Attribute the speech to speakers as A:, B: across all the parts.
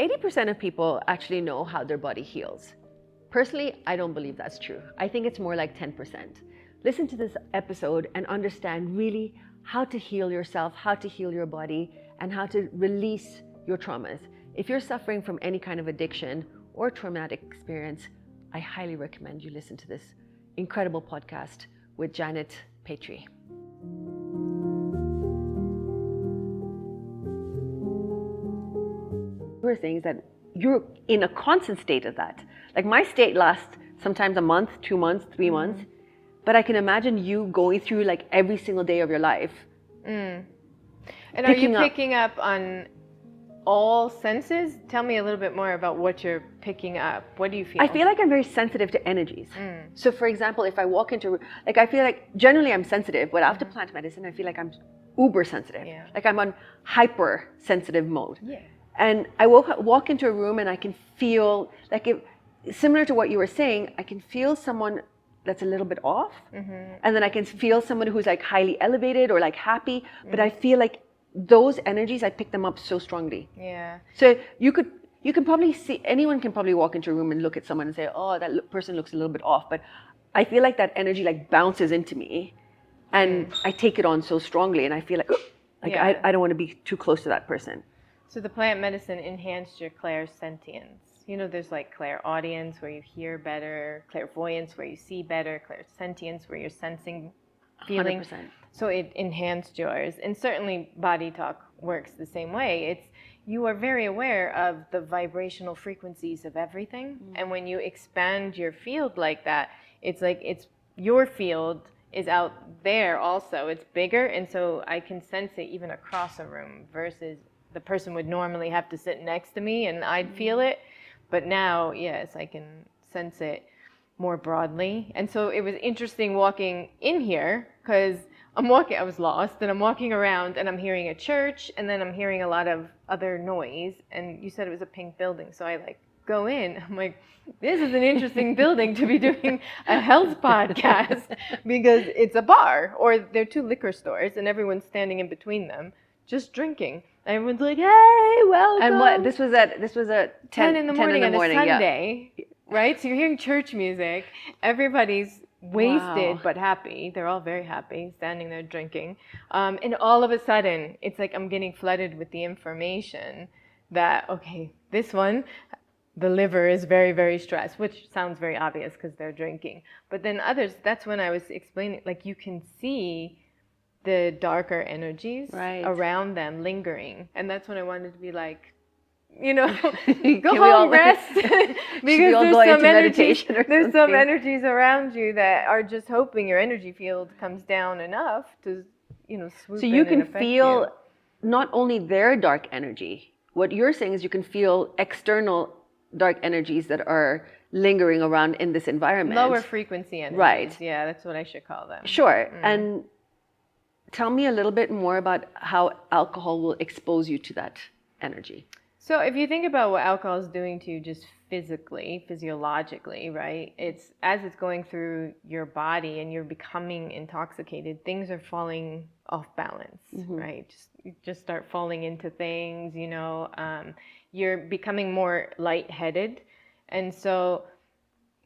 A: 80% of people actually know how their body heals. Personally, I don't believe that's true. I think it's more like 10%. Listen to this episode and understand really how to heal yourself, how to heal your body, and how to release your traumas. If you're suffering from any kind of addiction or traumatic experience, I highly recommend you listen to this incredible podcast with Janet Patry. There are things that you're in a constant state of that. Like my state lasts sometimes a month, 2 months, 3 months, but I can imagine you going through like every single day of your life.
B: And are you picking up on all senses? Tell me a little bit more about what you're picking up. What do you feel?
A: I feel like I'm very sensitive to energies. So for example, if I walk into, like I feel like generally I'm sensitive, but after plant medicine, I feel like I'm uber sensitive.
B: Yeah.
A: Like I'm on hyper sensitive mode.
B: Yeah.
A: And I walk into a room and I can feel like similar to what you were saying, I can feel someone that's a little bit off. And then I can feel someone who's like highly elevated or like happy, but I feel like those energies, I pick them up so strongly.
B: Yeah.
A: So you can probably see, anyone can probably walk into a room and look at someone and say, oh, that person looks a little bit off. But I feel like that energy like bounces into me and I take it on so strongly and I feel like, I don't want to be too close to that person.
B: So the plant medicine enhanced your clairsentience. You know, there's like clairaudience where you hear better, clairvoyance where you see better, clairsentience where you're sensing, feeling.
A: 100%.
B: So it enhanced yours. And certainly BodyTalk works the same way. You are very aware of the vibrational frequencies of everything. And when you expand your field like that, it's like your field is out there also. It's bigger. And so I can sense it even across a room versus the person would normally have to sit next to me and I'd feel it. But now, yes, I can sense it more broadly. And so it was interesting walking in here because I was lost and I'm walking around and I'm hearing a church and then I'm hearing a lot of other noise. And you said it was a pink building. So I like go in. I'm like, this is an interesting building to be doing a health podcast because it's a bar or they're 2 liquor stores and everyone's standing in between them just drinking. Everyone's like, hey, welcome.
A: And what this was at 10
B: in the morning on a Sunday,
A: yeah.
B: Right? So you're hearing church music. Everybody's wasted but happy. They're all very happy, standing there drinking. And all of a sudden, it's like I'm getting flooded with the information that, okay, this one, the liver is very, very stressed, which sounds very obvious because they're drinking. But then others, that's when I was explaining, like you can see the darker energies around them lingering. And that's when I wanted to be like, you know, go home, rest. Because there's some energies around you that are just hoping your energy field comes down enough to, you know, swoop in.
A: So you can
B: and
A: feel not only their dark energy, what you're saying is you can feel external dark energies that are lingering around in this environment.
B: Lower frequency energies. Right. Yeah, that's what I should call them.
A: Sure. And tell me a little bit more about how alcohol will expose you to that energy.
B: So if you think about what alcohol is doing to you just physically, physiologically, right? It's as it's going through your body and you're becoming intoxicated, things are falling off balance, right? You just start falling into things, you know, you're becoming more lightheaded. And so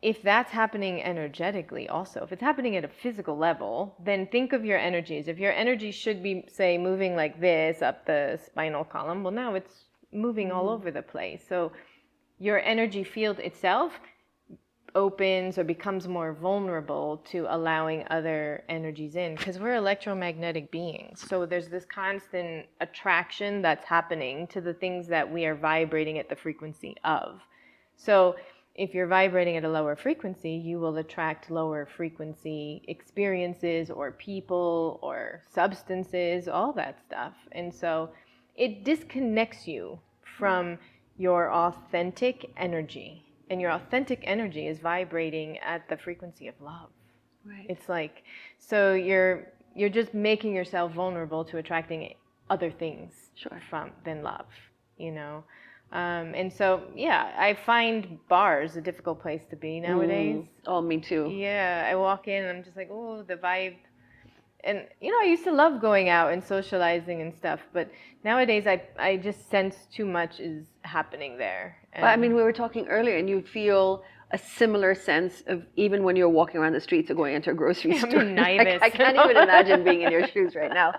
B: if that's happening energetically also, if it's happening at a physical level, then think of your energies. If your energy should be, say, moving like this up the spinal column, well, now it's moving all over the place. So your energy field itself opens or becomes more vulnerable to allowing other energies in because we're electromagnetic beings. So there's this constant attraction that's happening to the things that we are vibrating at the frequency of. So if you're vibrating at a lower frequency, you will attract lower frequency experiences or people or substances, all that stuff. And so it disconnects you from your authentic energy. And your authentic energy is vibrating at the frequency of love. Right. It's like, so you're just making yourself vulnerable to attracting other things than love, you know? And so, yeah, I find bars a difficult place to be nowadays.
A: Oh, me too.
B: Yeah, I walk in and I'm just like, oh, the vibe. And, I used to love going out and socializing and stuff, but nowadays I just sense too much is happening there.
A: But I mean, we were talking earlier, and you feel a similar sense of even when you're walking around the streets or going into a grocery store.
B: I'm nervous.
A: I can't even imagine being in your shoes right now.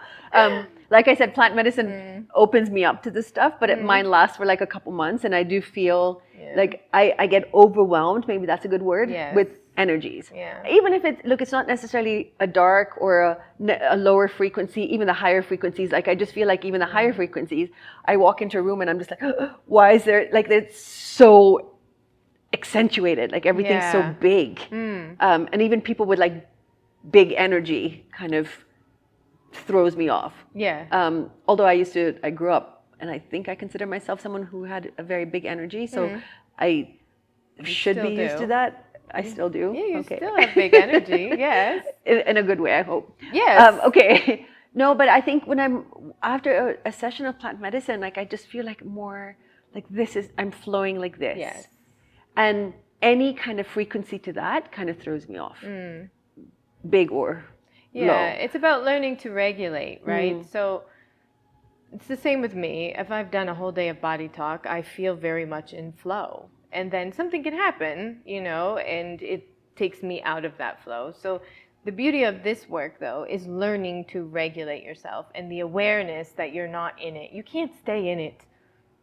A: Like I said, plant medicine opens me up to this stuff, but mine lasts for like a couple months, and I do feel like I get overwhelmed, maybe that's a good word, with energies. Even if it's not necessarily a dark or a lower frequency, even the higher frequencies, like I just feel like even the higher frequencies, I walk into a room and I'm just like, why is there, like, it's so accentuated, like everything's so big. And even people with like big energy kind of throws me off. Although I grew up, and I think I consider myself someone who had a very big energy, so I should be used to that. I still do.
B: Yeah, you still have big energy, yes.
A: In a good way, I hope.
B: Yes.
A: Okay. No, but I think when I'm after a session of plant medicine, like I just feel like more like I'm flowing like this.
B: Yes.
A: And any kind of frequency to that kind of throws me off. Big or low.
B: It's about learning to regulate, right? So it's the same with me. If I've done a whole day of BodyTalk, I feel very much in flow. And then something can happen, and it takes me out of that flow. So the beauty of this work, though, is learning to regulate yourself and the awareness that you're not in it. You can't stay in it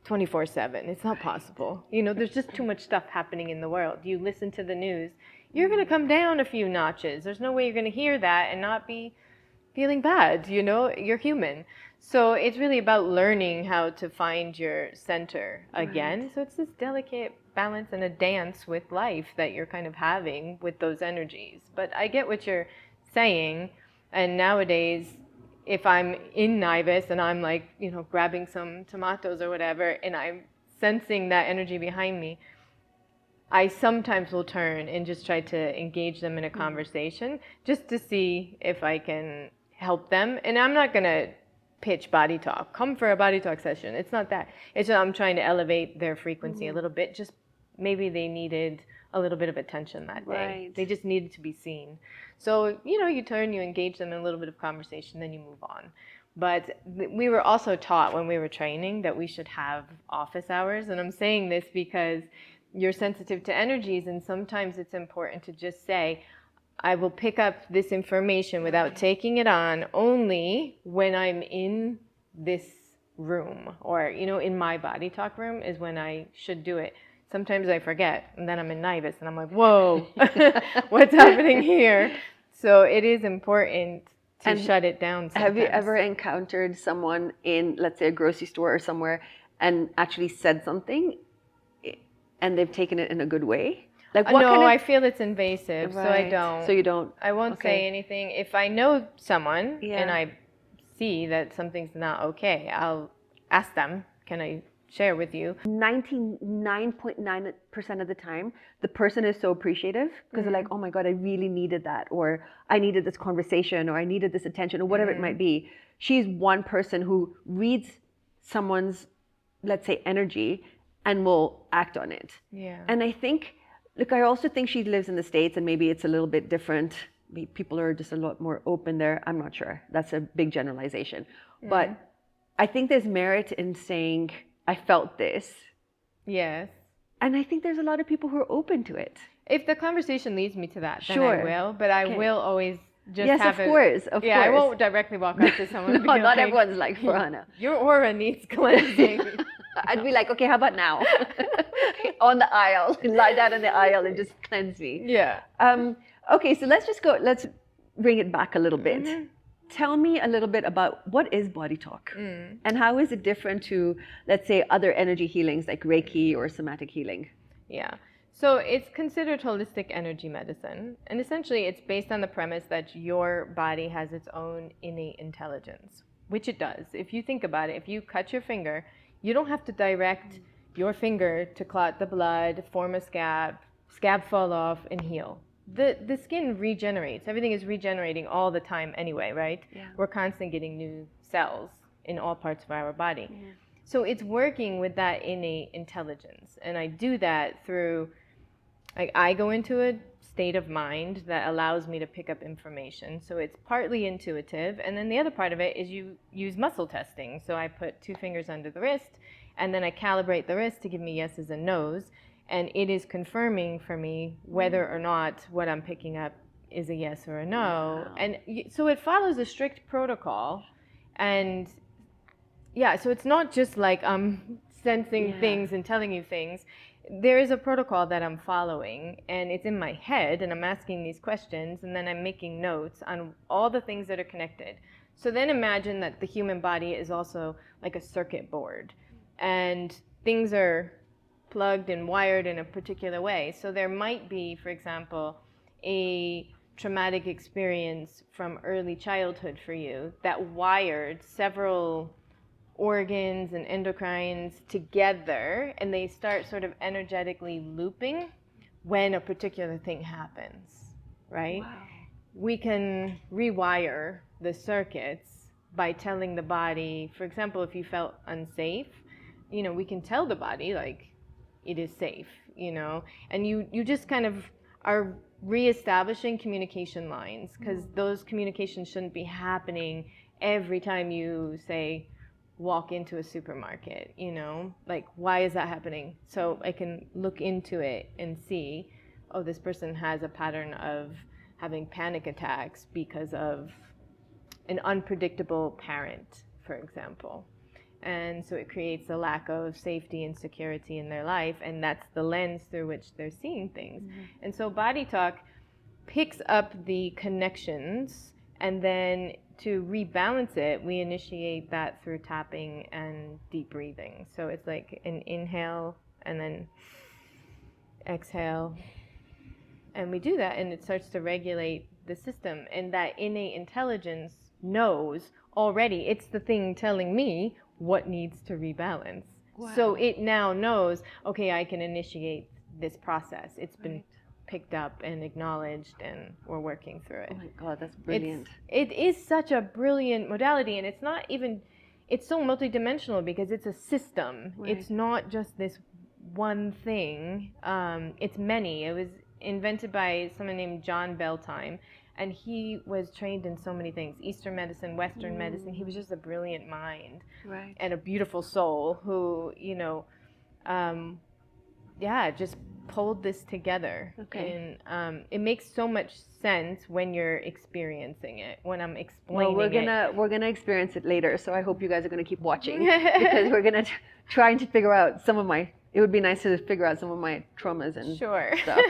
B: 24/7. It's not possible. There's just too much stuff happening in the world. You listen to the news, you're going to come down a few notches. There's no way you're going to hear that and not be feeling bad. You're human. So it's really about learning how to find your center again. So it's this delicate balance and a dance with life that you're kind of having with those energies. But I get what you're saying. And nowadays, if I'm in Naivis and I'm like, grabbing some tomatoes or whatever, and I'm sensing that energy behind me, I sometimes will turn and just try to engage them in a conversation just to see if I can help them. And I'm not going to pitch BodyTalk. Come for a BodyTalk session. It's not that. It's just I'm trying to elevate their frequency a little bit. Just maybe they needed a little bit of attention that day.
A: Right.
B: They just needed to be seen. So, you turn, you engage them in a little bit of conversation, then you move on. But we were also taught when we were training that we should have office hours. And I'm saying this because you're sensitive to energies, and sometimes it's important to just say, I will pick up this information without taking it on only when I'm in this room, or, in my BodyTalk room is when I should do it. Sometimes I forget, and then I'm in Naivis, and I'm like, whoa, what's happening here? So it is important to shut it down sometimes.
A: Have you ever encountered someone in, let's say, a grocery store or somewhere, and actually said something, and they've taken it in a good way? Like, what
B: no, I feel it's invasive,
A: right.
B: So I don't.
A: So you don't?
B: I won't say anything. If I know someone and I see that something's not okay, I'll ask them, can I share with you?
A: 99.9% of the time, the person is so appreciative because they're like, oh my God, I really needed that, or I needed this conversation, or I needed this attention, or whatever it might be. She's one person who reads someone's, let's say, energy and will act on it. And I think, look, I also think she lives in the States, and maybe it's a little bit different. Maybe people are just a lot more open there. I'm not sure. That's a big generalization. But I think there's merit in saying, I felt this.
B: Yes.
A: And I think there's a lot of people who are open to it.
B: If the conversation leads me to that, then I will. But I will always just have it.
A: Yes, of course.
B: I won't directly walk up to someone and be
A: not everyone's like Farhana.
B: Your aura needs cleansing.
A: I'd be like, okay, how about now? On the aisle. Lie down on the aisle and just cleanse me. Okay, so let's bring it back a little bit. Tell me a little bit about what is BodyTalk and how is it different to, let's say, other energy healings like Reiki or somatic healing?
B: So it's considered holistic energy medicine. And essentially it's based on the premise that your body has its own innate intelligence, which it does. If you think about it, if you cut your finger, you don't have to direct your finger to clot the blood, form a scab fall off, and heal. The skin regenerates. Everything is regenerating all the time anyway, right? We're constantly getting new cells in all parts of our body. So it's working with that innate intelligence. And I do that through, like, I go into a state of mind that allows me to pick up information. So it's partly intuitive, and then the other part of it is you use muscle testing. So I put 2 fingers under the wrist, and then I calibrate the wrist to give me yeses and nos, and it is confirming for me whether or not what I'm picking up is a yes or a no.
A: Wow.
B: And so it follows a strict protocol, and yeah, so it's not just like I'm sensing things and telling you things. There is a protocol that I'm following, and it's in my head, and I'm asking these questions, and then I'm making notes on all the things that are connected. So then imagine that the human body is also like a circuit board, and things are plugged and wired in a particular way. So there might be, for example, a traumatic experience from early childhood for you that wired several organs and endocrines together, and they start sort of energetically looping when a particular thing happens, right?
A: Wow.
B: We can rewire the circuits by telling the body, for example, if you felt unsafe, we can tell the body, like, it is safe, and you just kind of are reestablishing communication lines, because those communications shouldn't be happening every time you say walk into a supermarket, like, why is that happening? So I can look into it and see, oh, this person has a pattern of having panic attacks because of an unpredictable parent, for example. And so it creates a lack of safety and security in their life, and that's the lens through which they're seeing things. And so BodyTalk picks up the connections, and then to rebalance it, we initiate that through tapping and deep breathing. So it's like an inhale and then exhale. And we do that, and it starts to regulate the system. And that innate intelligence knows already, it's the thing telling me what needs to rebalance. Wow. So it now knows, okay, I can initiate this process. It's been picked up and acknowledged, and we're working through it.
A: Oh my God, that's brilliant.
B: It is such a brilliant modality, and it's not even, it's so multidimensional because it's a system. Right. It's not just this one thing. It's many. It was invented by someone named John Beltime, and he was trained in so many things: Eastern medicine, Western medicine. He was just a brilliant mind, right, and a beautiful soul who, just pulled this together. Okay. And it makes so much sense when you're experiencing it, when I'm explaining it.
A: We're gonna experience it later, so I hope you guys are gonna keep watching because we're gonna trying to figure out some of my. It would be nice to figure out some of my traumas and stuff.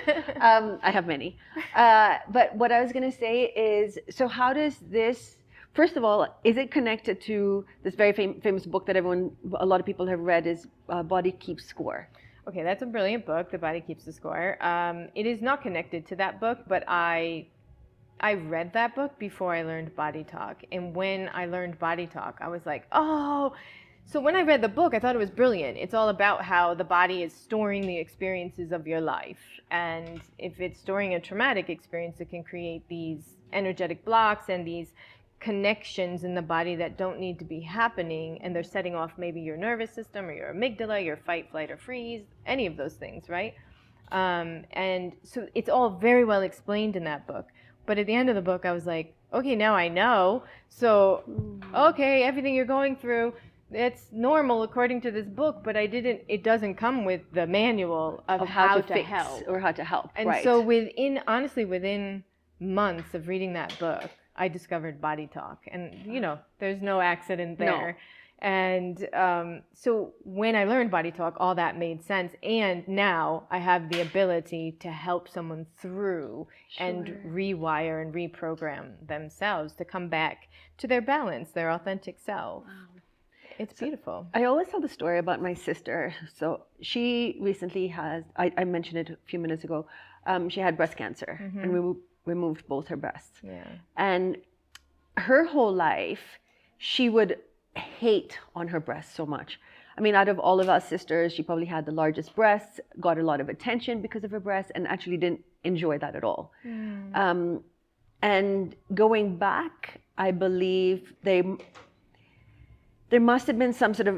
A: I have many. But what I was going to say is, so how does this, first of all, is it connected to this very famous book that a lot of people have read, is Body Keeps Score?
B: Okay, that's a brilliant book, The Body Keeps the Score. It is not connected to that book, but I read that book before I learned BodyTalk. And when I learned BodyTalk, I was like, oh. So when I read the book, I thought it was brilliant. It's all about how the body is storing the experiences of your life. And if it's storing a traumatic experience, it can create these energetic blocks and these connections in the body that don't need to be happening. And they're setting off maybe your nervous system or your amygdala, your fight, flight, or freeze, any of those things, right? And so it's all very well explained in that book. But at the end of the book, I was like, okay, now I know. So, okay, everything you're going through, it's normal according to this book, but it doesn't come with the manual of how to
A: fix
B: help.
A: Or how to help.
B: And so within months of reading that book, I discovered BodyTalk. And, there's no accident there. No. And so when I learned BodyTalk, all that made sense. And now I have the ability to help someone through and rewire and reprogram themselves to come back to their balance, their authentic self. Wow. It's beautiful.
A: I always tell the story about my sister. So she recently has, I mentioned it a few minutes ago, she had breast cancer, and we removed both her breasts. Yeah. And her whole life, she would hate on her breasts so much. I mean, out of all of us sisters, she probably had the largest breasts, got a lot of attention because of her breasts, and actually didn't enjoy that at all. And going back, I believe there must have been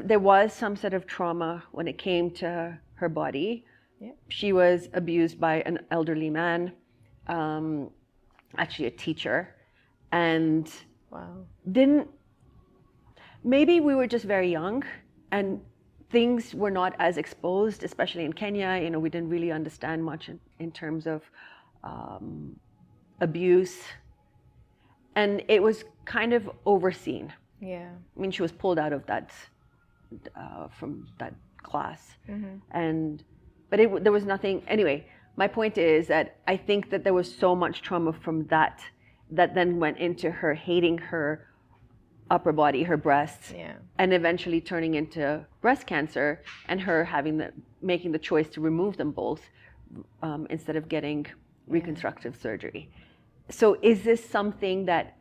A: there was some sort of trauma when it came to her body. Yeah. She was abused by an elderly man. actually a teacher, and
B: Wow.
A: maybe we were just very young and things were not as exposed, especially in Kenya. We didn't really understand much in terms of abuse, and it was kind of overseen.
B: Yeah.
A: I mean, she was pulled out of that from that class, but there was nothing. Anyway, my point is that I think that there was so much trauma from that then went into her hating her upper body, her breasts, and eventually turning into breast cancer, and her making the choice to remove them both instead of getting reconstructive surgery. So is this something that,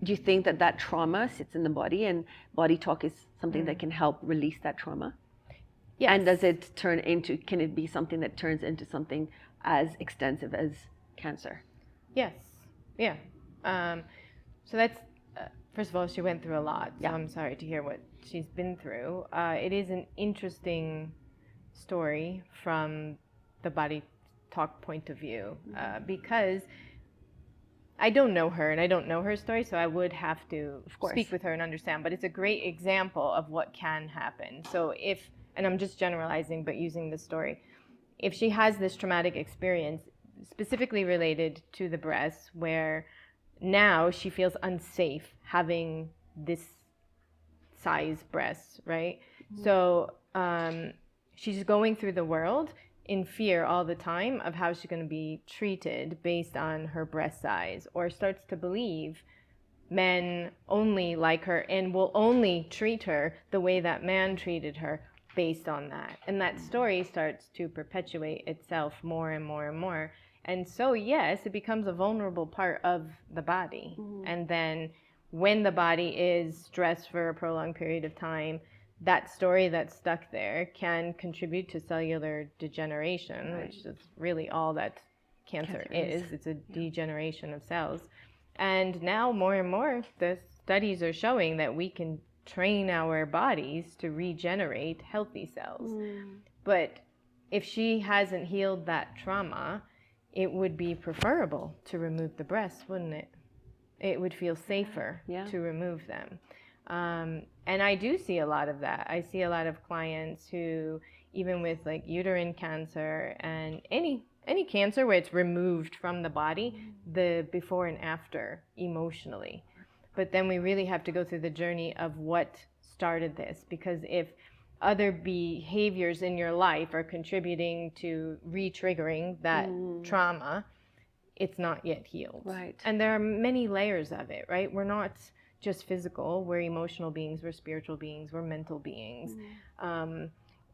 A: do you think that trauma sits in the body, and BodyTalk is something that can help release that trauma?
B: Yes.
A: And can it be something that turns into something as extensive as cancer?
B: Yes. Yeah. So that's, first of all, she went through a lot. So I'm sorry to hear what she's been through. It is an interesting story from the BodyTalk point of view, because I don't know her and I don't know her story, so I would have to speak with her and understand. But it's a great example of what can happen. So and I'm just generalizing, but using this story, if she has this traumatic experience specifically related to the breasts, where now she feels unsafe having this size breasts, right? So she's going through the world in fear all the time of how she's going to be treated based on her breast size, or starts to believe men only like her and will only treat her the way that man treated her based on that. And that story starts to perpetuate itself more and more and more. And so, yes, it becomes a vulnerable part of the body. And then when the body is stressed for a prolonged period of time, that story that's stuck there can contribute to cellular degeneration, which is really all that cancer is. It's a degeneration of cells. And now more and more, the studies are showing that we can train our bodies to regenerate healthy cells. But if she hasn't healed that trauma, it would be preferable to remove the breasts, wouldn't it? It would feel safer to remove them. And I do see a lot of that. I see a lot of clients who, even with like uterine cancer and any cancer where it's removed from the body, the before and after emotionally. But then we really have to go through the journey of what started this, because if other behaviors in your life are contributing to re-triggering that trauma, it's not yet healed.
A: Right.
B: And there are many layers of it, right? We're not just physical, we're emotional beings, we're spiritual beings, we're mental beings.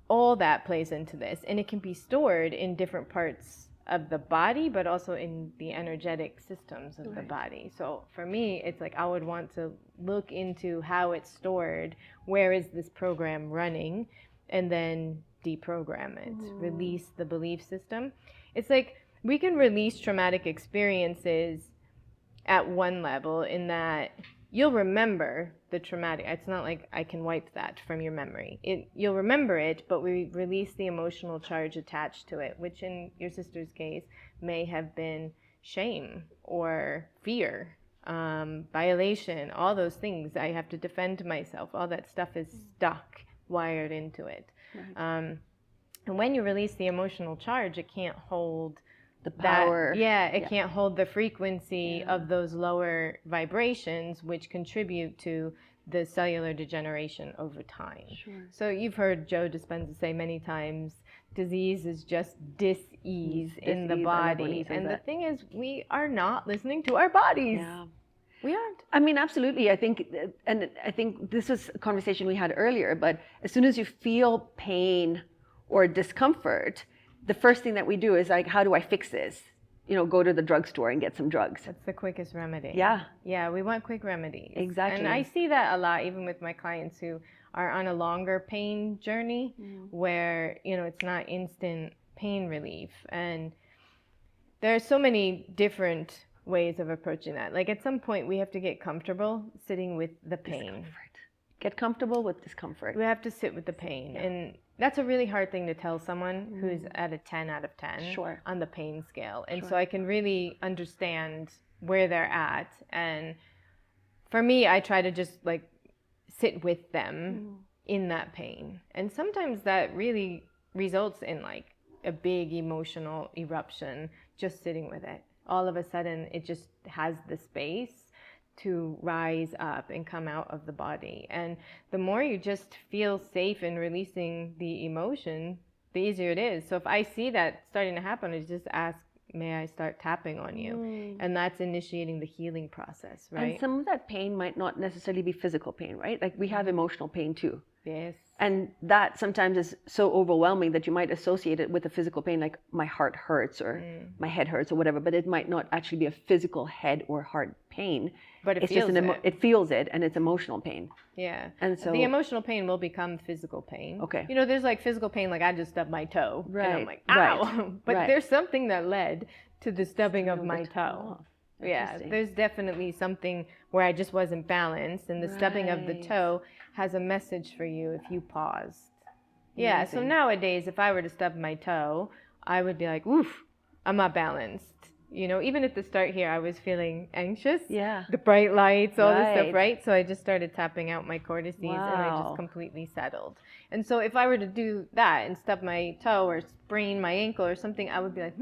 B: All that plays into this, and it can be stored in different parts of the body, but also in the energetic systems of the body. So for me, it's like I would want to look into how it's stored, where is this program running, and then deprogram it, release the belief system. It's like we can release traumatic experiences at one level, in that you'll remember the traumatic. It's not like I can wipe that from your memory. You'll remember it, but we release the emotional charge attached to it, which in your sister's case may have been shame or fear, violation, all those things. I have to defend myself. All that stuff is stuck, wired into it. And when you release the emotional charge, it can't hold
A: the power.
B: It can't hold the frequency of those lower vibrations, which contribute to the cellular degeneration over time. So you've heard Joe Dispenza say many times, disease is just dis-ease in the body. And the thing is, we are not listening to our bodies. We aren't.
A: I mean, absolutely. I think this was a conversation we had earlier, but as soon as you feel pain or discomfort, the first thing that we do is like, how do I fix this? Go to the drugstore and get some drugs.
B: That's the quickest remedy.
A: Yeah,
B: we want quick remedies.
A: Exactly.
B: And I see that a lot, even with my clients who are on a longer pain journey, where, it's not instant pain relief. And there are so many different ways of approaching that. Like at some point, we have to get comfortable sitting with the pain.
A: Discomfort. Get comfortable with discomfort.
B: We have to sit with the pain. And That's a really hard thing to tell someone who's at a 10 out of 10
A: Sure.
B: on the pain scale. And
A: Sure.
B: so I can really understand where they're at. And for me, I try to just like sit with them in that pain. And sometimes that really results in like a big emotional eruption, just sitting with it. All of a sudden, it just has the space to rise up and come out of the body. And the more you just feel safe in releasing the emotion, the easier it is. So if I see that starting to happen, I just ask, may I start tapping on you? And that's initiating the healing process, right?
A: And some of that pain might not necessarily be physical pain, right? Like we have emotional pain too.
B: Yes.
A: And that sometimes is so overwhelming that you might associate it with a physical pain, like my heart hurts or my head hurts or whatever, but it might not actually be a physical head or heart pain.
B: But
A: It's just it feels it, and it's emotional pain.
B: Yeah.
A: And so
B: the emotional pain will become physical pain.
A: Okay.
B: You know, there's like physical pain, like I just stubbed my toe.
A: Right.
B: And I'm like, ow.
A: Right.
B: But
A: Right.
B: there's something that led to the stubbing of my toe. Yeah.
A: Interesting.
B: There's definitely something where I just wasn't balanced, and the stubbing of the
A: Right.
B: toe has a message for you if you paused. Yeah. So
A: Amazing.
B: nowadays, if I were to stub my toe, I would be like, oof, I'm not balanced. You know, even at the start here, I was feeling anxious.
A: Yeah.
B: The bright lights, all this
A: Right.
B: stuff, right? So I just started tapping out my cortices, and I
A: Wow.
B: just completely settled. And so if I were to do that and stub my toe or sprain my ankle or something, I would be like,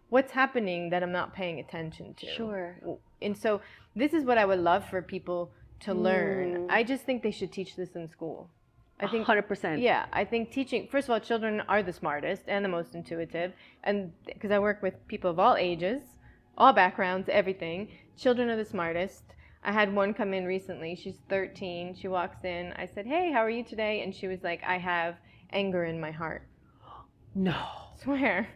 B: what's happening that I'm not paying attention to?
A: Sure.
B: And so this is what I would love for people to learn. I just think they should teach this in school. I think
A: 100%.
B: Yeah, I think teaching, first of all, children are the smartest and the most intuitive. And because I work with people of all ages, all backgrounds, everything, children are the smartest. I had one come in recently. She's 13. She walks in. I said, hey, how are you today? And she was like, I have anger in my heart.
A: No.
B: Swear.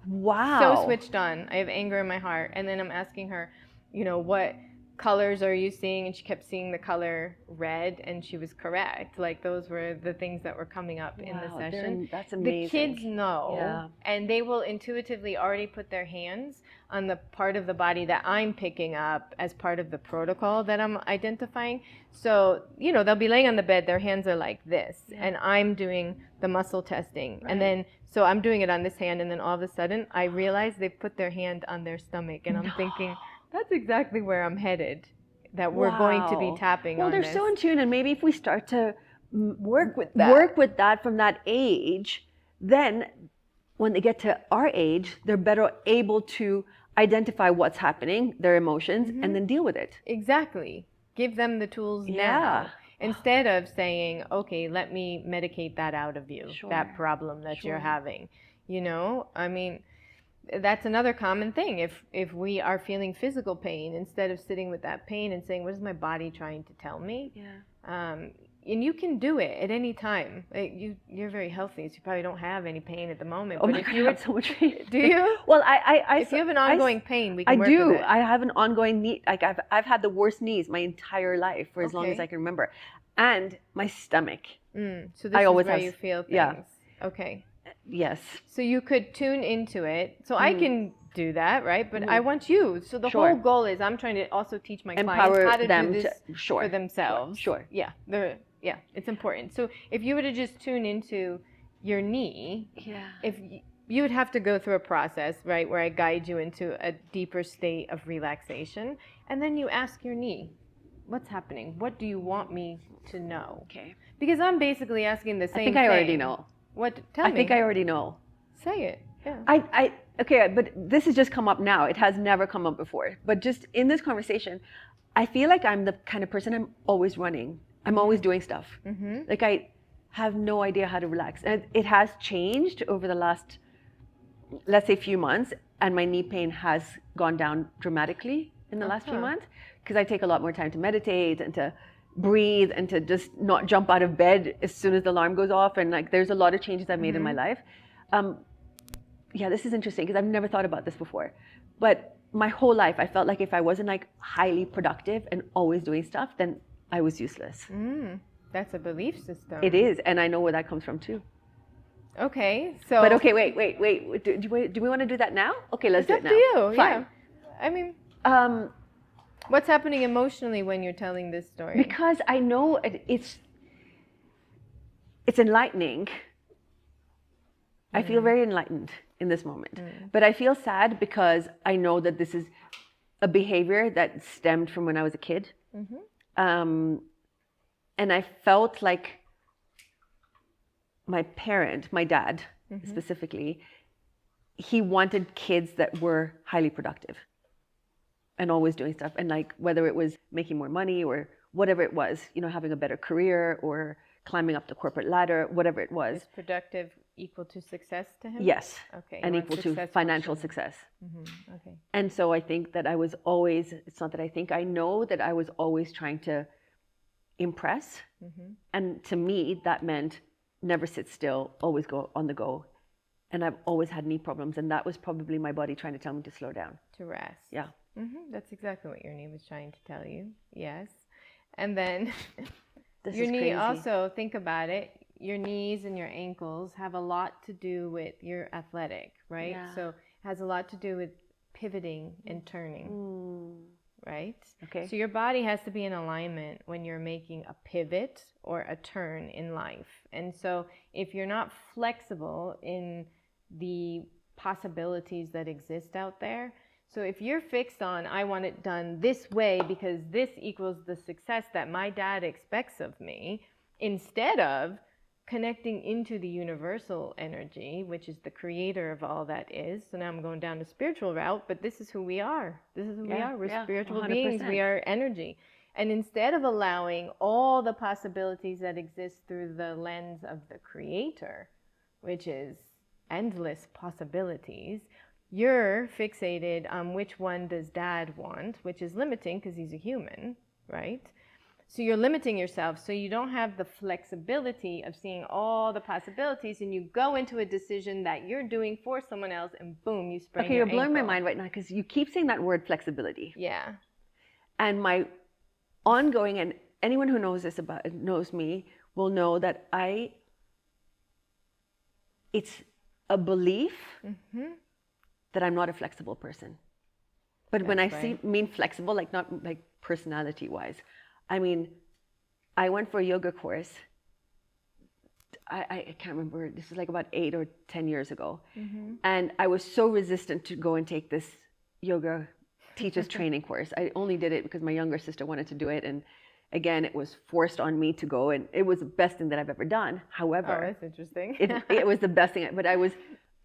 A: Wow.
B: So switched on. I have anger in my heart. And then I'm asking her, you know, what colors are you seeing? And she kept seeing the color red, and she was correct. Like those were the things that were coming up in the session.
A: That's amazing.
B: The kids know,
A: Yeah.
B: and they will intuitively already put their hands on the part of the body that I'm picking up as part of the protocol that I'm identifying. So, you know, they'll be laying on the bed, their hands are like this, and I'm doing the muscle testing.
A: Right.
B: And then, so I'm doing it on this hand, and then all of a sudden, I realize they've put their hand on their stomach, and I'm thinking, that's exactly where I'm headed, that we're going to be tapping on
A: they're
B: this.
A: so in tune, and maybe if we start to
B: Work with
A: that from that age, then when they get to our age, they're better able to identify what's happening, their emotions, and then deal with it.
B: Exactly. Give them the tools
A: Yeah.
B: now. Instead of saying, okay, let me medicate that out of you,
A: Sure.
B: that problem that
A: Sure.
B: you're having. You know, I mean, that's another common thing. If we are feeling physical pain, instead of sitting with that pain and saying, what is my body trying to tell me?
A: Yeah.
B: And you can do it at any time. You're very healthy, so you probably don't have any pain at the moment.
A: Oh
B: but
A: my
B: if
A: God,
B: you
A: I have so much pain.
B: do you?
A: Well,
B: If you have an ongoing pain, we can work
A: do.
B: with it.
A: I have an ongoing knee. Like I've had the worst knees my entire life for as long as
B: Okay.
A: I can remember, and my stomach.
B: So this
A: I
B: is
A: always
B: where
A: have-
B: you feel things.
A: yeah.
B: Okay.
A: Yes.
B: So you could tune into it. So I can do that, right? But I want you. So the
A: Sure.
B: whole goal is I'm trying to also teach my
A: Empower
B: clients how to
A: them
B: do this
A: to- sure,
B: for themselves.
A: sure.
B: Yeah. Yeah, it's important. So if you were to just tune into your knee,
A: Yeah.
B: you would have to go through a process, right, where I guide you into a deeper state of relaxation, and then you ask your knee, what's happening? What do you want me to know?
A: Okay.
B: Because I'm basically asking the same
A: I think
B: thing.
A: I already know.
B: What? Tell me.
A: I think I already know.
B: Say it. Yeah.
A: Okay, but this has just come up now. It has never come up before. But just in this conversation, I feel like I'm the kind of person I'm always running. I'm always doing stuff. Like I have no idea how to relax. And it has changed over the last, let's say, few months. And my knee pain has gone down dramatically in the last few months because I take a lot more time to meditate and to breathe and to just not jump out of bed as soon as the alarm goes off. And like, there's a lot of changes I've made in my life. Yeah, this is interesting because I've never thought about this before. But my whole life, I felt like if I wasn't like highly productive and always doing stuff, then I was useless.
B: That's a belief system.
A: It is, and I know where that comes from too.
B: Okay, so.
A: But okay, wait. Do we want to do that now? Okay, let's
B: It's
A: do
B: up
A: it now.
B: to you.
A: Fine.
B: Yeah. I mean, what's happening emotionally when you're telling this story?
A: Because I know it's enlightening, I feel very enlightened in this moment. But I feel sad because I know that this is a behavior that stemmed from when I was a kid. And I felt like my parent, my dad specifically, he wanted kids that were highly productive and always doing stuff. And like, whether it was making more money or whatever it was, you know, having a better career or climbing up the corporate ladder, whatever it was.
B: Is productive equal to success to him?
A: Yes.
B: Okay.
A: And equal to financial success.
B: Okay.
A: And so I think that I was always, it's not that I think, I know that I was always trying to impress. And to me, that meant never sit still, always go on the go. And I've always had knee problems. And that was probably my body trying to tell me to slow down.
B: To rest.
A: Yeah.
B: That's exactly what your knee was trying to tell you. Yes. And then
A: Your
B: knee also, think about it, your knees and your ankles have a lot to do with your athletic, right?
A: Yeah.
B: So it has a lot to do with pivoting and turning, right?
A: Okay.
B: So your body has to be in alignment when you're making a pivot or a turn in life. And so if you're not flexible in the possibilities that exist out there, so if you're fixed on, I want it done this way because this equals the success that my dad expects of me, instead of connecting into the universal energy, which is the creator of all that is. So now I'm going down the spiritual route, but this is who we are. This is who we are. We're spiritual
A: 100%.
B: beings. We are energy. And instead of allowing all the possibilities that exist through the lens of the creator, which is endless possibilities, you're fixated on which one does dad want, which is limiting because he's a human, right? So you're limiting yourself, so you don't have the flexibility of seeing all the possibilities, and you go into a decision that you're doing for someone else, and boom, you sprain your
A: you're blowing my
B: ankle.
A: mind right now because you keep saying that word flexibility.
B: Yeah.
A: And my ongoing, and anyone who knows me will know that it's a belief that I'm not a flexible person. But when I mean flexible, like not like personality wise, I mean, I went for a yoga course. I can't remember, this was like about 8 or 10 years ago. And I was so resistant to go and take this yoga teacher's training course. I only did it because my younger sister wanted to do it. And again, it was forced on me to go, and it was the best thing that I've ever done. However,
B: that's interesting.
A: it was the best thing, but I was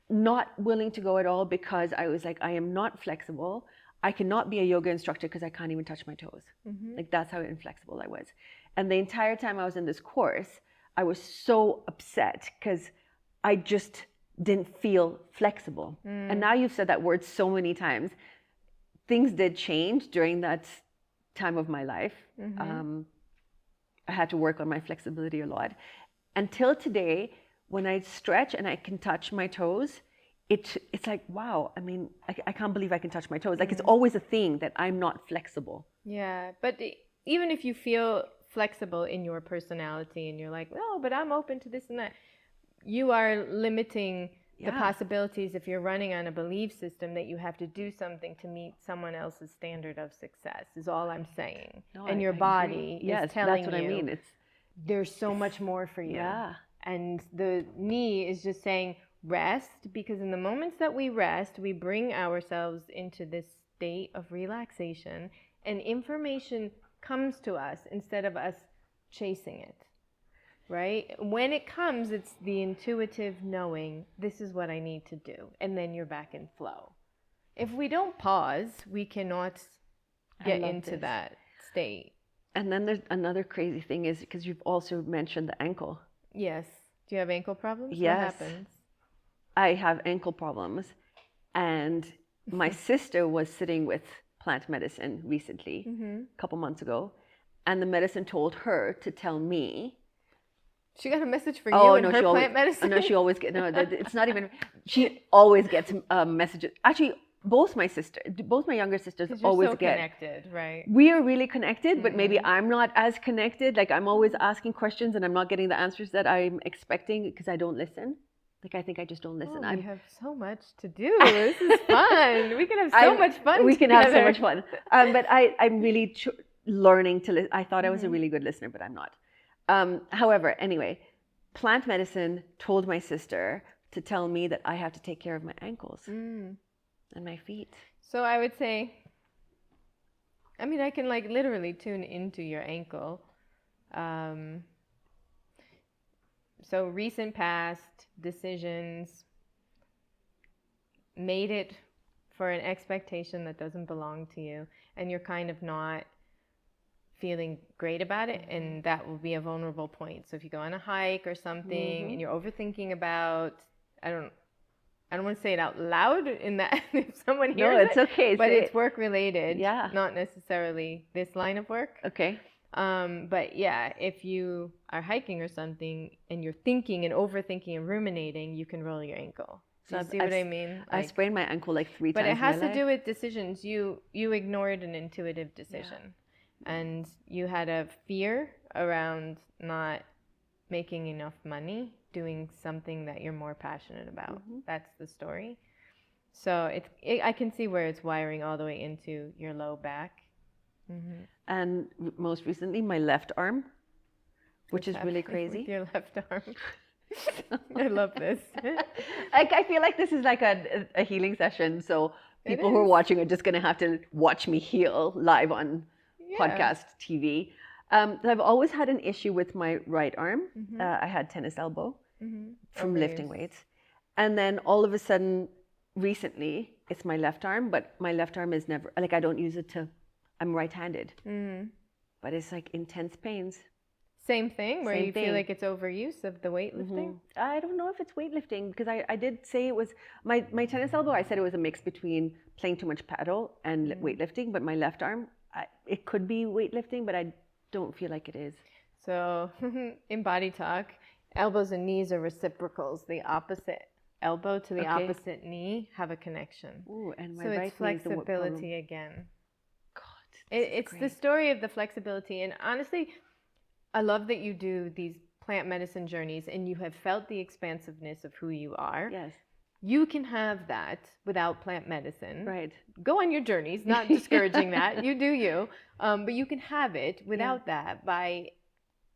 A: not willing to go at all because I was like, I am not flexible. I cannot be a yoga instructor because I can't even touch my toes. Like, that's how inflexible I was. And the entire time I was in this course, I was so upset because I just didn't feel flexible. And now you've said that word so many times. Things did change during that time of my life. I had to work on my flexibility a lot. Until today, when I stretch and I can touch my toes, it's like, wow, I mean, I can't believe I can touch my toes. Like, it's always a thing that I'm not flexible.
B: Yeah, but even if you feel flexible in your personality and you're like, no, but I'm open to this and that, you are limiting the possibilities if you're running on a belief system that you have to do something to meet someone else's standard of success, is all I'm saying.
A: No,
B: and your body is telling
A: that's what
B: you,
A: I mean.
B: There's so much more for you.
A: Yeah.
B: And the knee is just saying, rest, because in the moments that we rest, we bring ourselves into this state of relaxation, and information comes to us instead of us chasing it, right? When it comes, it's the intuitive knowing, this is what I need to do, and then you're back in flow. If we don't pause, we cannot get into that state.
A: And then there's another crazy thing is, because you've also mentioned the ankle.
B: Yes. Do you have ankle problems?
A: Yes.
B: What happens?
A: I have ankle problems, and my sister was sitting with plant medicine recently, a couple months ago, and the medicine told her to tell me.
B: She got a message for you and her plant medicine?
A: No, she always gets, no, it's not even, she always gets messages. Actually, both my younger sisters always
B: so
A: get.
B: Connected, right?
A: We are really connected, but maybe I'm not as connected. Like, I'm always asking questions and I'm not getting the answers that I'm expecting because I don't listen. Like, I think I just don't listen.
B: We have so much to do. This is fun. We can have so much fun.
A: We can have so much fun. But I'm really learning to listen. I thought I was a really good listener, but I'm not. However, anyway, plant medicine told my sister to tell me that I have to take care of my ankles and my feet.
B: So I would say, I mean, I can like literally tune into your ankle. So recent past decisions made it for an expectation that doesn't belong to you, and you're kind of not feeling great about it, and that will be a vulnerable point. So if you go on a hike or something and you're overthinking about, I don't want to say it out loud in that if someone hears
A: it's okay.
B: but it's work related,
A: Yeah.
B: not necessarily this line of work.
A: Okay.
B: But yeah, if you are hiking or something and you're thinking and overthinking and ruminating, you can roll your ankle. Do you see what I mean?
A: I sprained my ankle like 3 times.
B: But it has to do with decisions. You ignored an intuitive decision.
A: Yeah.
B: And you had a fear around not making enough money doing something that you're more passionate about. That's the story. So I can see where it's wiring all the way into your low back.
A: And most recently, my left arm, which is really crazy.
B: With your left arm. I love this.
A: I feel like this is like a healing session. So people who are watching are just going to have to watch me heal live on podcast TV. I've always had an issue with my right arm. I had tennis elbow from lifting weights. And then all of a sudden, recently, it's my left arm. But my left arm is never, like I don't use it to, I'm right-handed. But it's like intense pains.
B: Same thing, where you feel like it's overuse of the weightlifting?
A: I don't know if it's weightlifting, because I did say it was, my tennis elbow, I said it was a mix between playing too much paddle and weightlifting, but my left arm, it could be weightlifting, but I don't feel like it is.
B: So in BodyTalk, elbows and knees are reciprocals. The opposite elbow to the opposite knee have a connection.
A: Ooh, and my
B: so
A: right
B: it's flexibility again.
A: God,
B: it's the story of the flexibility. And honestly, I love that you do these plant medicine journeys and you have felt the expansiveness of who you are.
A: Yes.
B: You can have that without plant medicine.
A: Right.
B: Go on your journeys, not discouraging that. You do you. But you can have it without that by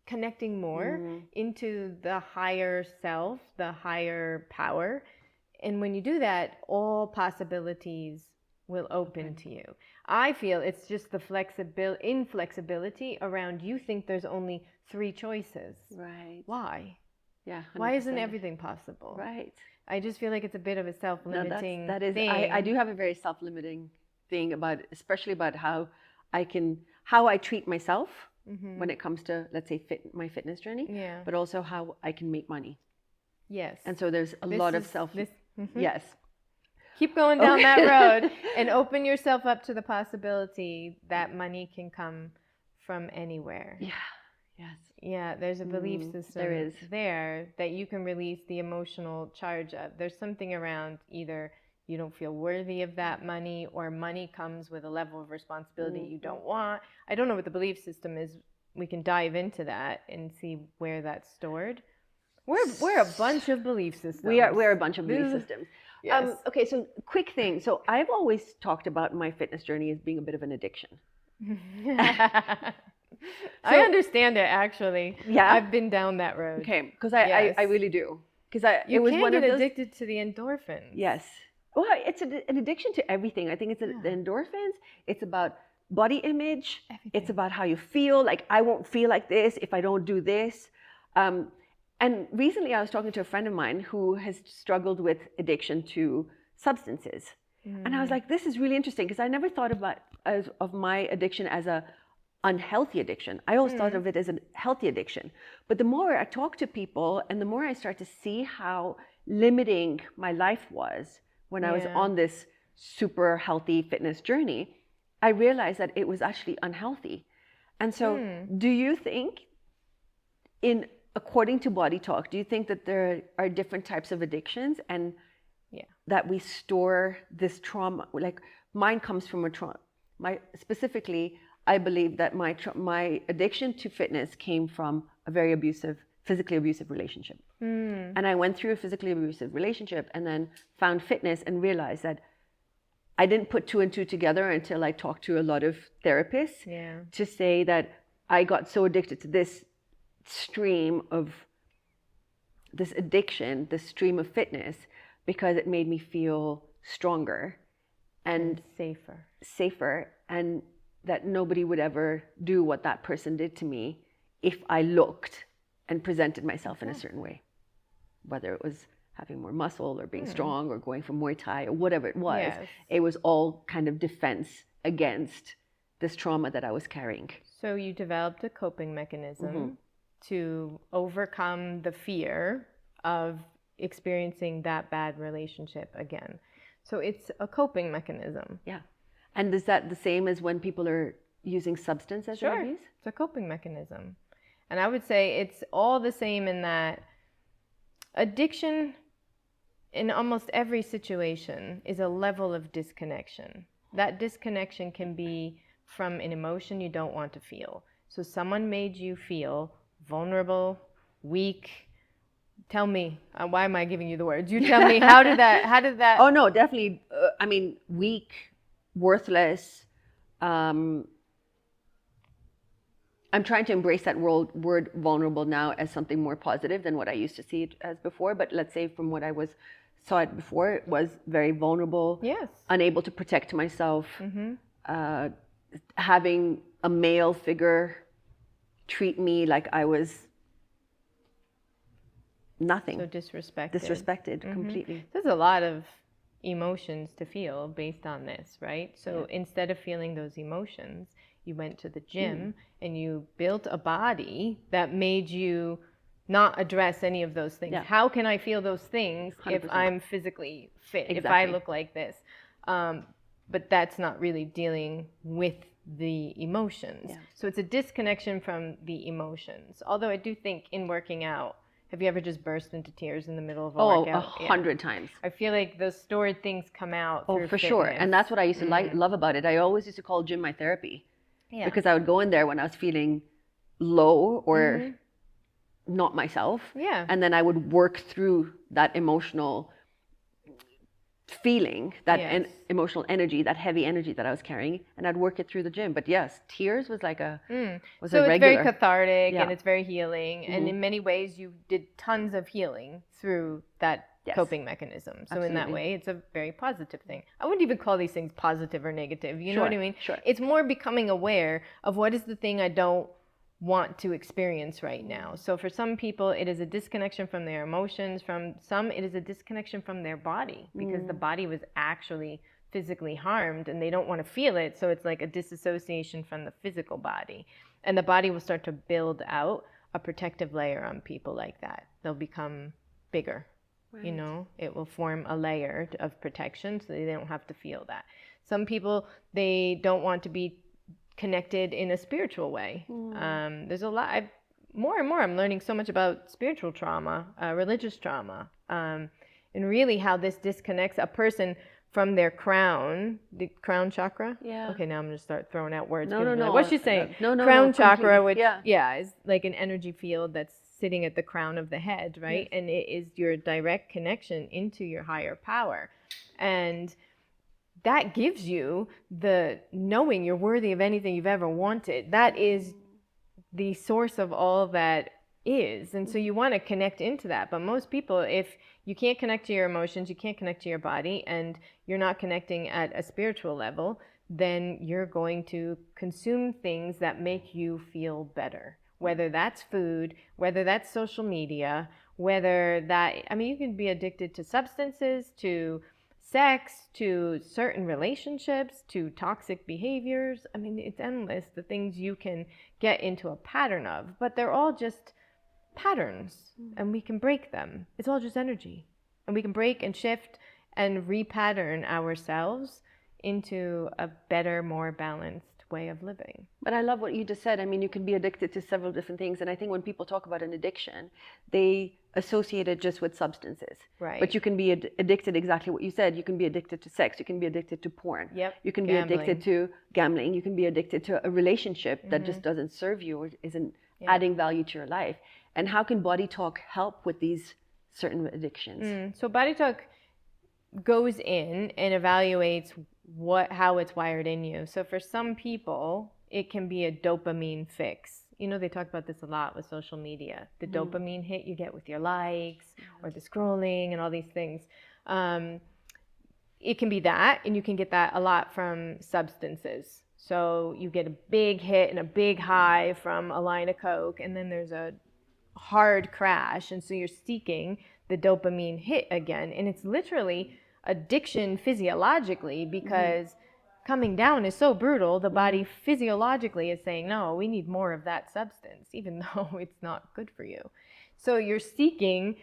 B: connecting more into the higher self, the higher power. And when you do that, all possibilities will open to you. I feel it's just the inflexibility around you think there's only 3 choices.
A: Right.
B: Why?
A: Yeah. 100%.
B: Why isn't everything possible?
A: Right.
B: I just feel like it's a bit of a self-limiting
A: that is,
B: thing.
A: I do have a very self-limiting thing about, especially about how I treat myself when it comes to, let's say, my fitness journey, but also how I can make money.
B: Yes.
A: And so there's a lot of yes.
B: Keep going down that road and open yourself up to the possibility that money can come from anywhere.
A: Yeah. Yes.
B: Yeah, there's a belief system there that you can release the emotional charge of. There's something around either you don't feel worthy of that money or money comes with a level of responsibility you don't want. I don't know what the belief system is. We can dive into that and see where that's stored. We're a bunch of belief systems.
A: We're a bunch of belief systems.
B: Yes.
A: Okay, so quick thing. So I've always talked about my fitness journey as being a bit of an addiction.
B: I understand it, actually.
A: Yeah.
B: I've been down that road.
A: Okay, because I really do. Because
B: you can get addicted to the endorphins.
A: Yes. Well, it's an addiction to everything. I think it's the endorphins. It's about body image. Everything. It's about how you feel. Like, I won't feel like this if I don't do this. And recently I was talking to a friend of mine who has struggled with addiction to substances. And I was like, this is really interesting, because I never thought of my addiction as a unhealthy addiction. I always thought of it as a healthy addiction. But the more I talk to people and the more I start to see how limiting my life was when I was on this super healthy fitness journey, I realized that it was actually unhealthy. And so do you think, according to BodyTalk, do you think that there are different types of addictions and that we store this trauma? Like, mine comes from a trauma. Specifically, I believe that my addiction to fitness came from a very physically abusive relationship. And I went through a physically abusive relationship and then found fitness and realized that I didn't put 2 and 2 together until I talked to a lot of therapists to say that I got so addicted to this stream of this addiction, this stream of fitness, because it made me feel stronger and safer, and that nobody would ever do what that person did to me if I looked and presented myself in a certain way, whether it was having more muscle or being strong or going for Muay Thai or whatever it was.
B: Yes.
A: It was all kind of defense against this trauma that I was carrying.
B: So you developed a coping mechanism to overcome the fear of experiencing that bad relationship again. So it's a coping mechanism.
A: Yeah. And is that the same as when people are using substance as an abuse?
B: It's a coping mechanism. And I would say it's all the same in that addiction in almost every situation is a level of disconnection. That disconnection can be from an emotion you don't want to feel. So someone made you feel vulnerable, weak. Tell me, why am I giving you the words? You tell me, how did that?
A: Oh no, definitely. I mean, weak, worthless. I'm trying to embrace that word vulnerable now as something more positive than what I used to see it as before. But let's say from what I saw it before, it was very vulnerable.
B: Yes.
A: Unable to protect myself. Having a male figure treat me like I was nothing.
B: So disrespected.
A: Disrespected completely.
B: There's a lot of emotions to feel based on this, right? So instead of feeling those emotions, you went to the gym and you built a body that made you not address any of those things. How can I feel those things 100%. If I'm physically fit, if I look like this? But that's not really dealing with the emotions. So it's a disconnection from the emotions. Although I do think in working out, have you ever just burst into tears in the middle of a workout?
A: 100 times.
B: I feel like those stored things come out through
A: for
B: fitness.
A: sure. And that's what I used to love about it. I always used to call gym my therapy. Because I would go in there when I was feeling low or not myself. And then I would work through that emotional feeling, that emotional energy, that heavy energy that I was carrying, and I'd work it through the gym. But yes, tears was like was
B: so
A: a regular.
B: It's very cathartic and it's very healing, and in many ways you did tons of healing through that coping mechanism. So in that way, it's a very positive thing. I wouldn't even call these things positive or negative. You know what I mean?
A: Sure.
B: It's more becoming aware of what is the thing I don't want to experience right now. So for some people, it is a disconnection from their emotions. From some, it is a disconnection from their body, because the body was actually physically harmed and they don't want to feel it. So it's like a disassociation from the physical body. And the body will start to build out a protective layer on people like that. They'll become bigger. You know, it will form a layer of protection so they don't have to feel that. Some people, they don't want to be connected in a spiritual way. There's a lot. More and more, I'm learning so much about spiritual trauma, religious trauma, and really how this disconnects a person from their crown, the crown chakra. Okay, now I'm going to start throwing out words.
A: No.
B: What's she saying? Crown chakra, which is like an energy field that's sitting at the crown of the head, right? And it is your direct connection into your higher power. And that gives you the knowing you're worthy of anything you've ever wanted. That is the source of all that is. And so you want to connect into that. But most people, if you can't connect to your emotions, you can't connect to your body, and you're not connecting at a spiritual level, then you're going to consume things that make you feel better. Whether that's food, whether that's social media, whether that, I mean, you can be addicted to substances, to sex, to certain relationships, to toxic behaviors. I mean, it's endless, the things you can get into a pattern of, but they're all just patterns and we can break them. It's all just energy, and we can break and shift and repattern ourselves into a better, more balanced way of living.
A: But I love what you just said. I mean, you can be addicted to several different things. And I think when people talk about an addiction, they associate it just with substances.
B: Right.
A: But you can be addicted, exactly what you said. You can be addicted to sex. You can be addicted to porn. You can be addicted to gambling. You can be addicted to a relationship that just doesn't serve you or isn't adding value to your life. And how can BodyTalk help with these certain addictions?
B: So BodyTalk goes in and evaluates how it's wired in you. So for some people, it can be a dopamine fix. You know, they talk about this a lot with social media. The dopamine hit you get with your likes or the scrolling and all these things. It can be that, and you can get that a lot from substances. So you get a big hit and a big high from a line of Coke, and then there's a hard crash, and so you're seeking the dopamine hit again. And it's literally addiction physiologically, because coming down is so brutal. The body physiologically is saying, no, we need more of that substance, even though it's not good for you. So you're seeking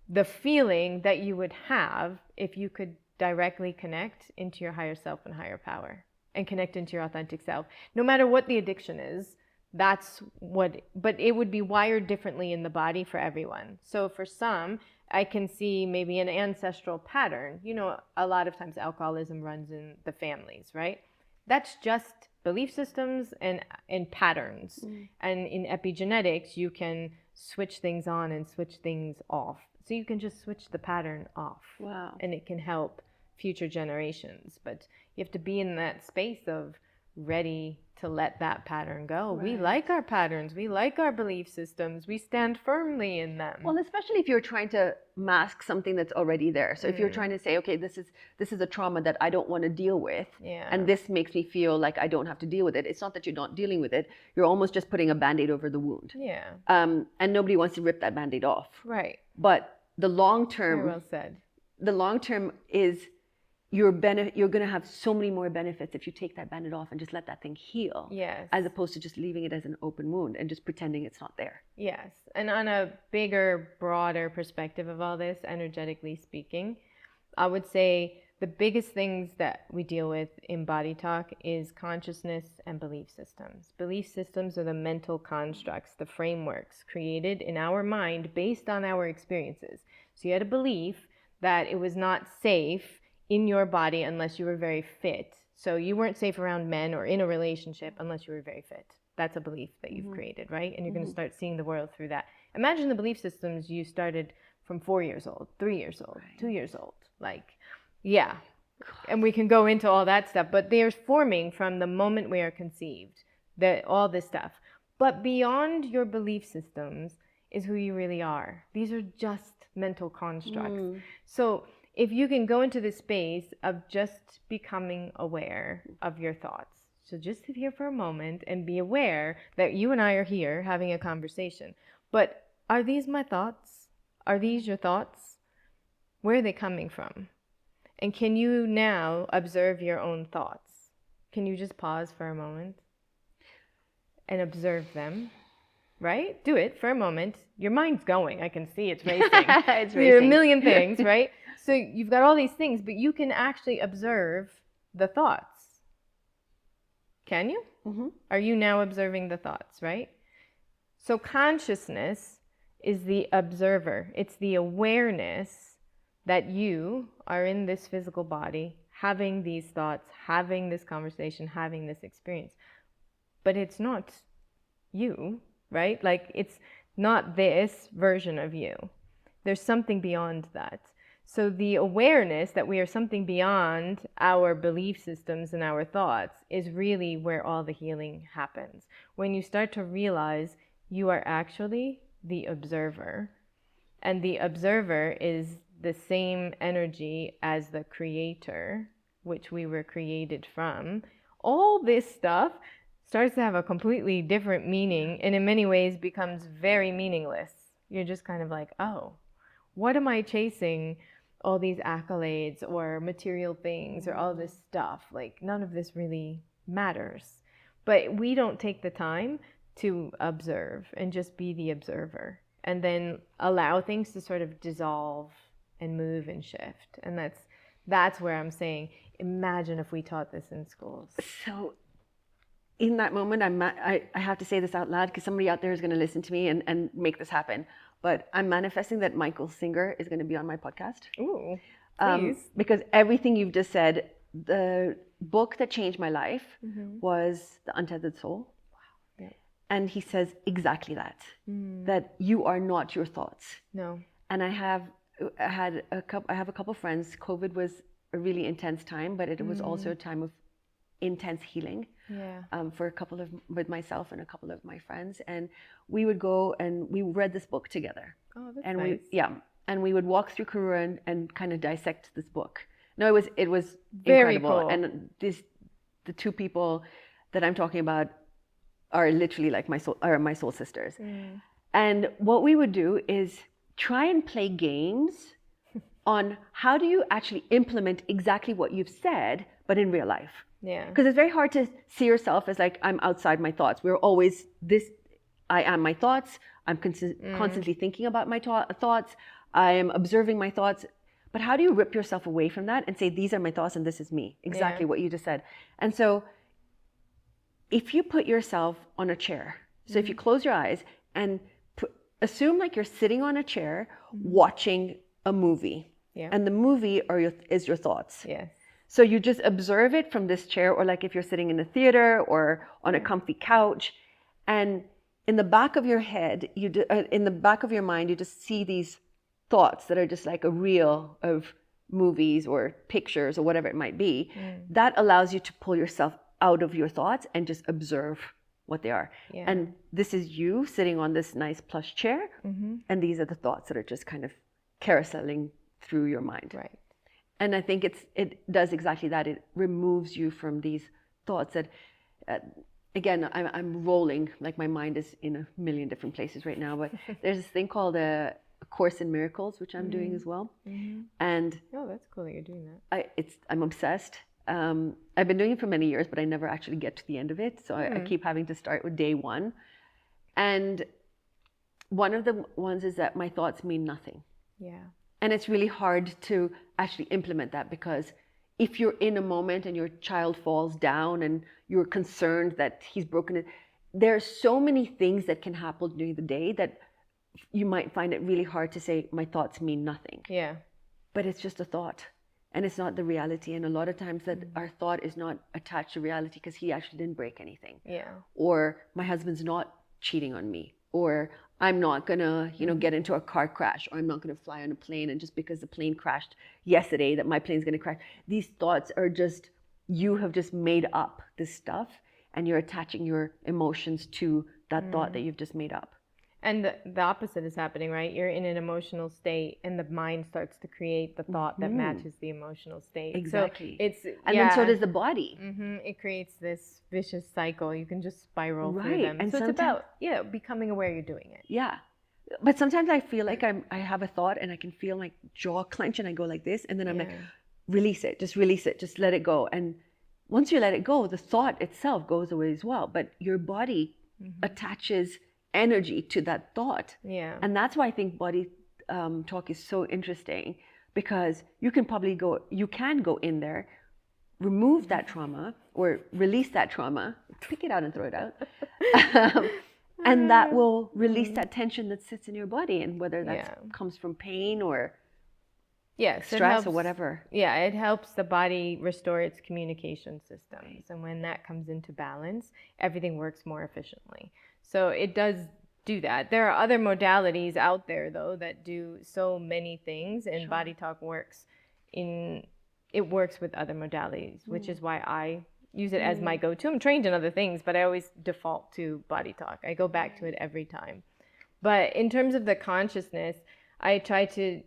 B: the feeling that you would have if you could directly connect into your higher self and higher power and connect into your authentic self. No matter what the addiction is, that's what, but it would be wired differently in the body for everyone. So for some, I can see maybe an ancestral pattern. You know, a lot of times alcoholism runs in the families, right? That's just belief systems and patterns. And in epigenetics, you can switch things on and switch things off. So you can just switch the pattern off.
A: Wow.
B: And it can help future generations. But you have to be in that space of ready to let that pattern go.
A: Right.
B: We like our patterns. We like our belief systems. We stand firmly in them.
A: Well, especially if you're trying to mask something that's already there. So if you're trying to say, okay, this is a trauma that I don't want to deal with, and this makes me feel like I don't have to deal with it. It's not that you're not dealing with it. You're almost just putting a Band-Aid over the wound.
B: Yeah.
A: And nobody wants to rip that Band-Aid off.
B: Right.
A: But the long term,
B: Very well said.
A: The long term is you're going to have so many more benefits if you take that Band-Aid off and just let that thing heal.
B: Yes.
A: As opposed to just leaving it as an open wound and just pretending it's not there.
B: Yes. And on a bigger, broader perspective of all this, energetically speaking, I would say the biggest things that we deal with in BodyTalk is consciousness and belief systems. Belief systems are the mental constructs, the frameworks created in our mind based on our experiences. So you had a belief that it was not safe in your body unless you were very fit. So you weren't safe around men or in a relationship unless you were very fit. That's a belief that you've created, right? And you're going to start seeing the world through that. Imagine the belief systems you started from 4 years old, 3 years old, 2 years old. Like, yeah. And we can go into all that stuff, but they're forming from the moment we are conceived, that all this stuff. But beyond your belief systems is who you really are. These are just mental constructs. So if you can go into this space of just becoming aware of your thoughts. So just sit here for a moment and be aware that you and I are here having a conversation. But are these my thoughts? Are these your thoughts? Where are they coming from? And can you now observe your own thoughts? Can you just pause for a moment and observe them? Right? Do it for a moment. Your mind's going. I can see it's racing.
A: It's
B: There are a
A: racing.
B: million things, right? So you've got all these things, but you can actually observe the thoughts. Can you? Are you now observing the thoughts, right? So consciousness is the observer. It's the awareness that you are in this physical body, having these thoughts, having this conversation, having this experience. But it's not you, right? Like, it's not this version of you. There's something beyond that. So the awareness that we are something beyond our belief systems and our thoughts is really where all the healing happens. When you start to realize you are actually the observer, and the observer is the same energy as the creator, which we were created from, all this stuff starts to have a completely different meaning, and in many ways becomes very meaningless. You're just kind of like, oh, what am I chasing all these accolades or material things or all this stuff? Like, none of this really matters. But we don't take the time to observe and just be the observer and then allow things to sort of dissolve and move and shift. And that's where I'm saying, imagine if we taught this in schools.
A: So in that moment, I have to say this out loud because somebody out there is going to listen to me and make this happen. But I'm manifesting that Michael Singer is going to be on my podcast.
B: Ooh, please.
A: Because everything you've just said, the book that changed my life was The Untethered Soul.
B: Wow. Yeah.
A: And he says exactly that, that you are not your thoughts.
B: No.
A: And I have a couple friends. COVID was a really intense time, but it was also a time of intense healing
B: Yeah.
A: with myself and a couple of my friends, and we would go and we read this book together.
B: Oh, that's
A: And
B: nice.
A: and we would walk through Karura and kind of dissect this book. No, it was
B: Very
A: incredible.
B: cool.
A: And the two people that I'm talking about are literally like my soul sisters. And what we would do is try and play games on how do you actually implement exactly what you've said, but in real life.
B: Yeah.
A: Because it's very hard to see yourself as like, I'm outside my thoughts. We're always this, I am my thoughts. I'm constantly thinking about my thoughts. I am observing my thoughts. But how do you rip yourself away from that and say, these are my thoughts and this is me? Exactly what you just said. And so if you put yourself on a chair, so if you close your eyes and assume like you're sitting on a chair watching a movie, and the movie is your thoughts.
B: Yes.
A: So you just observe it from this chair, or like if you're sitting in a theater or on a comfy couch, and in the back of your head, in the back of your mind, you just see these thoughts that are just like a reel of movies or pictures or whatever it might be. That allows you to pull yourself out of your thoughts and just observe what they are. And this is you sitting on this nice plush chair, and these are the thoughts that are just kind of carouseling through your mind.
B: Right.
A: And I think it does exactly that. It removes you from these thoughts that, again, I'm rolling, like my mind is in a million different places right now, but there's this thing called a Course in Miracles, which I'm doing as well. And
B: oh, that's cool that you're doing that.
A: I'm obsessed. I've been doing it for many years, but I never actually get to the end of it. So I keep having to start with day one. And one of the ones is that my thoughts mean nothing.
B: Yeah.
A: And it's really hard to actually implement that, because if you're in a moment and your child falls down and you're concerned that he's broken it, there are so many things that can happen during the day that you might find it really hard to say, my thoughts mean nothing.
B: Yeah.
A: But it's just a thought. And it's not the reality. And a lot of times that our thought is not attached to reality because he actually didn't break anything.
B: Yeah.
A: Or my husband's not cheating on me. Or I'm not gonna, get into a car crash. Or I'm not gonna fly on a plane. And just because the plane crashed yesterday, that my plane's gonna crash. These thoughts are just, you have just made up this stuff. And you're attaching your emotions to that thought that you've just made up.
B: And the opposite is happening, right? You're in an emotional state and the mind starts to create the thought that matches the emotional state.
A: Exactly.
B: So
A: then so does the body.
B: It creates this vicious cycle. You can just spiral through
A: Right.
B: them.
A: And
B: so it's about becoming aware you're doing it.
A: Yeah. But sometimes I feel like I have a thought and I can feel my jaw clench and I go like this. And then I'm like, release it, just let it go. And once you let it go, the thought itself goes away as well. But your body attaches energy to that thought.
B: Yeah.
A: And that's why I think body talk is so interesting, because you can go in there, remove that trauma or release that trauma, pick it out and throw it out. And that will release that tension that sits in your body, and whether that comes from pain or stress or whatever.
B: Yeah, it helps the body restore its communication systems. And when that comes into balance, everything works more efficiently. So it does do that. There are other modalities out there, though, that do so many things, and BodyTalk works with other modalities, which is why I use it as my go-to. I'm trained in other things, but I always default to BodyTalk. I go back to it every time. But in terms of the consciousness, I try to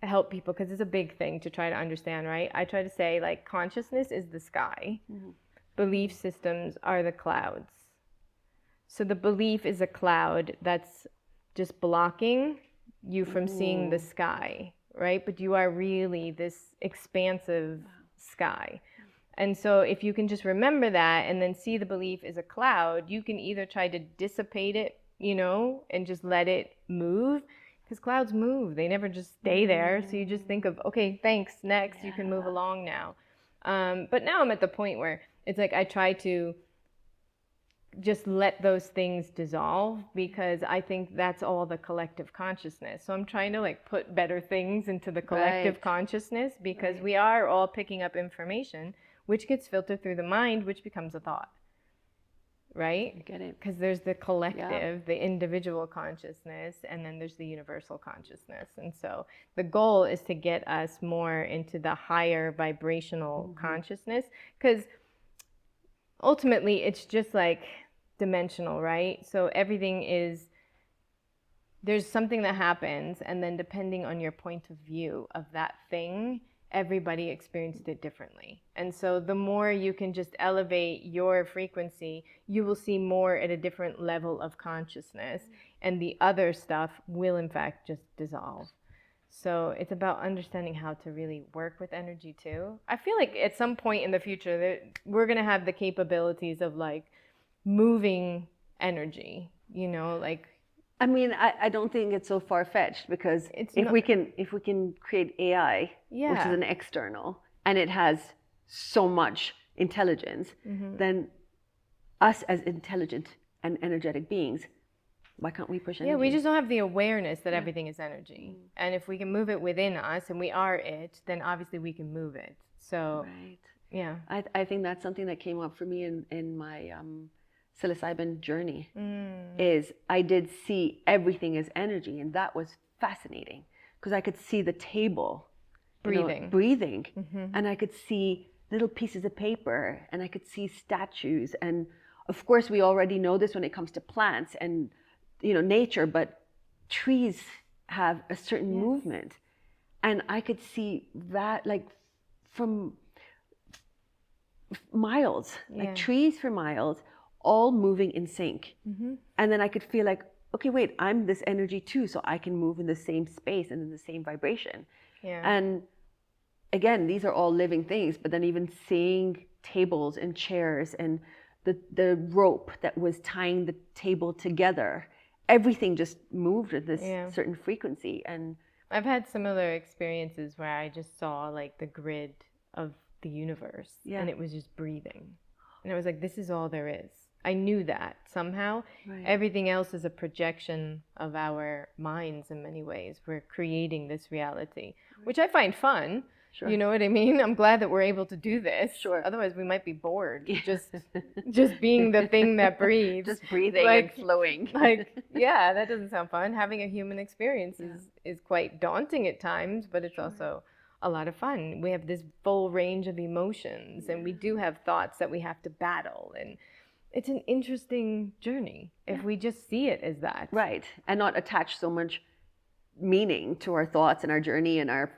B: help people, because it's a big thing to try to understand, right? I try to say, like, consciousness is the sky. Belief systems are the clouds. So the belief is a cloud that's just blocking you from seeing the sky, right? But you are really this expansive sky. And so if you can just remember that and then see the belief as a cloud, you can either try to dissipate it, and just let it move, because clouds move. They never just stay there. So you just think of, okay, thanks, next, you can move along now. But now I'm at the point where it's like I try to just let those things dissolve, because I think that's all the collective consciousness. So I'm trying to put better things into the collective consciousness, because we are all picking up information, which gets filtered through the mind, which becomes a thought, right?
A: I get it.
B: Because there's the collective, the individual consciousness, and then there's the universal consciousness. And so the goal is to get us more into the higher vibrational consciousness, because ultimately it's just like dimensional, right? So everything is, there's something that happens, and then depending on your point of view of that thing, everybody experienced it differently. And so the more you can just elevate your frequency, you will see more at a different level of consciousness, and the other stuff will in fact just dissolve. So it's about understanding how to really work with energy too. I feel like at some point in the future, we're going to have the capabilities of like moving energy, you know, like,
A: I mean, I don't think it's so far-fetched, because
B: It's
A: if
B: not-
A: we can create AI, which is
B: Yeah.
A: an external, and it has so much intelligence, then us as intelligent and energetic beings, why can't we push energy?
B: Yeah, we just don't have the awareness that everything is energy. And if we can move it within us and we are it, then obviously we can move it. So,
A: Right.
B: yeah.
A: I think that's something that came up for me in my psilocybin journey. Is I did see everything as energy, and that was fascinating, because I could see the table breathing, and I could see little pieces of paper, and I could see statues, and of course we already know this when it comes to plants and nature, but trees have a certain movement, and I could see that like from miles, like trees for miles, all moving in sync. And then I could feel like, okay, wait, I'm this energy too, so I can move in the same space and in the same vibration. And again, these are all living things, but then even seeing tables and chairs and the rope that was tying the table together, everything just moved at this certain frequency. And
B: I've had similar experiences where I just saw like the grid of the universe, and it was just breathing. And I was like, this is all there is. I knew that somehow. Everything else is a projection of our minds in many ways. We're creating this reality, which I find fun. You know what I mean? I'm glad that we're able to do this. Otherwise, we might be bored. Just being the thing that breathes.
A: Just breathing
B: like,
A: and flowing.
B: Yeah, that doesn't sound fun. Having a human experience is quite daunting at times, but it's also a lot of fun. We have this full range of emotions, and we do have thoughts that we have to battle, and it's an interesting journey if we just see it as that.
A: Right. And not attach so much meaning to our thoughts and our journey and our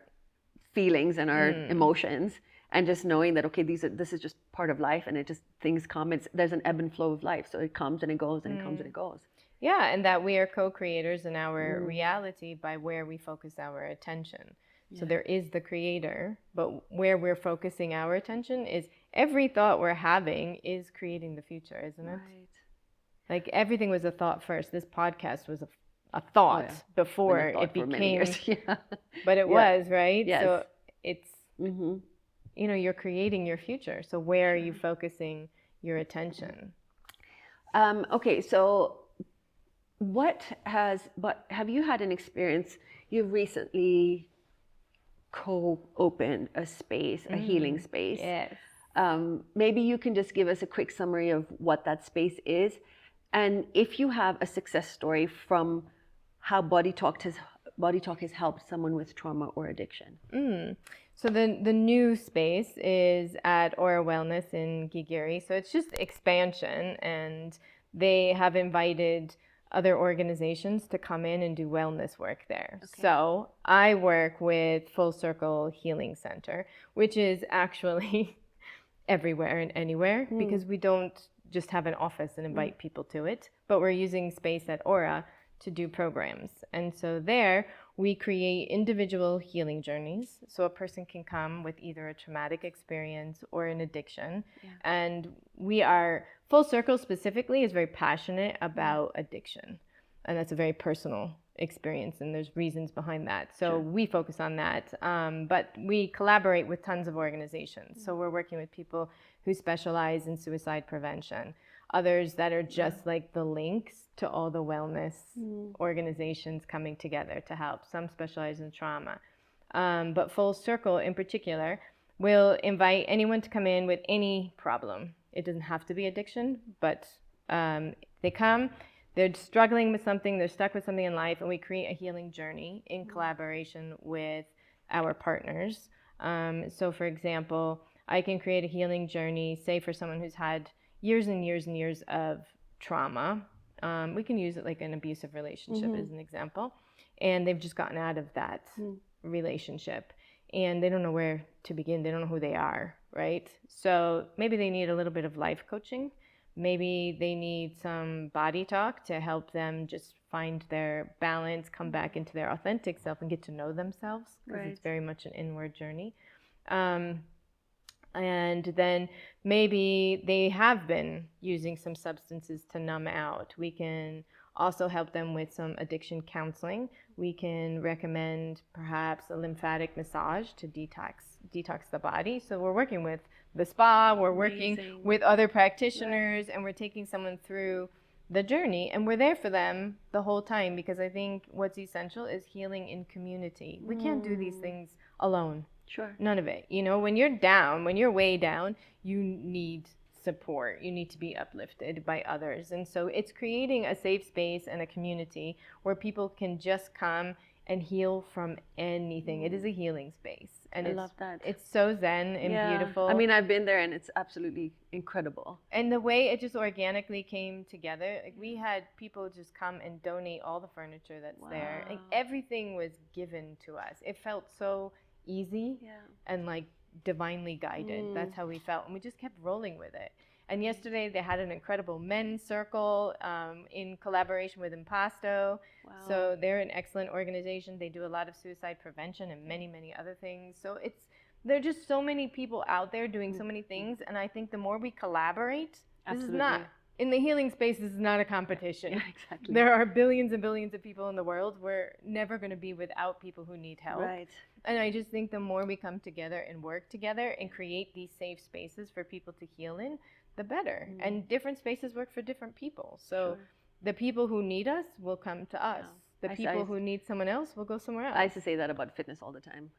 A: feelings and our emotions, and just knowing that, okay, this is just part of life, and it just, things come, there's an ebb and flow of life. So it comes and it goes, and it comes and it goes.
B: Yeah, and that we are co-creators in our reality by where we focus our attention. So there is the creator, but where we're focusing our attention is every thought we're having is creating the future, isn't it?
A: Right.
B: Like everything was a thought first. This podcast was a thought before it became, but it was, right? So it's, you're creating your future. So where are you focusing your attention?
A: Okay, so have you had an experience, you've recently opened a space, a healing space.
B: Yes.
A: Maybe you can just give us a quick summary of what that space is, and if you have a success story from how BodyTalk has helped someone with trauma or addiction.
B: So the new space is at Aura Wellness in Gigiri. So it's just expansion, and they have invited other organizations to come in and do wellness work there. So I work with Full Circle Healing Center, which is actually everywhere and anywhere, because we don't just have an office and invite people to it, but we're using space at Aura to do programs. And so there we create individual healing journeys. So a person can come with either a traumatic experience or an addiction. And Full Circle specifically is very passionate about addiction. And that's a very personal experience, and there's reasons behind that. So we focus on that. But we collaborate with tons of organizations. So we're working with people who specialize in suicide prevention, others that are just like the links to all the wellness organizations coming together to help. Some specialize in trauma. But Full Circle in particular will invite anyone to come in with any problem. It doesn't have to be addiction, but they come, they're struggling with something, they're stuck with something in life, and we create a healing journey in collaboration with our partners. So for example, I can create a healing journey, say for someone who's had years and years and years of trauma. We can use it like an abusive relationship as an example. And they've just gotten out of that relationship. And they don't know where to begin. They don't know who they are, right? So maybe they need a little bit of life coaching. Maybe they need some body talk to help them just find their balance, come back into their authentic self and get to know themselves, because it's very much an inward journey. And then maybe they have been using some substances to numb out. We can also help them with some addiction counseling. We can recommend perhaps a lymphatic massage to detox the body. So we're working with the spa, we're working with other practitioners, and we're taking someone through the journey, and we're there for them the whole time, because I think what's essential is healing in community. We can't do these things alone.
A: Sure.
B: None of it. You know, when you're down, when you're way down, you need support. You need to be uplifted by others. And so it's creating a safe space and a community where people can just come and heal from anything. It is a healing space. And
A: I love that.
B: It's so zen and beautiful.
A: I mean, I've been there and it's absolutely incredible.
B: And the way it just organically came together, like we had people just come and donate all the furniture that's there. Like everything was given to us. It felt so easy and like divinely guided. That's how we felt, and we just kept rolling with it. And yesterday they had an incredible men's circle in collaboration with Impasto. So they're an excellent organization. They do a lot of suicide prevention and many other things. So there are just so many people out there doing so many things, and I think the more we collaborate, this is not in the healing space, this is not a competition.
A: Yeah, exactly.
B: There are billions and billions of people in the world. We're never going to be without people who need help.
A: Right.
B: And I just think the more we come together and work together and create these safe spaces for people to heal in, the better. And different spaces work for different people. So the people who need us will come to us. The people who need someone else will go somewhere else.
A: I used to say that about fitness all the time.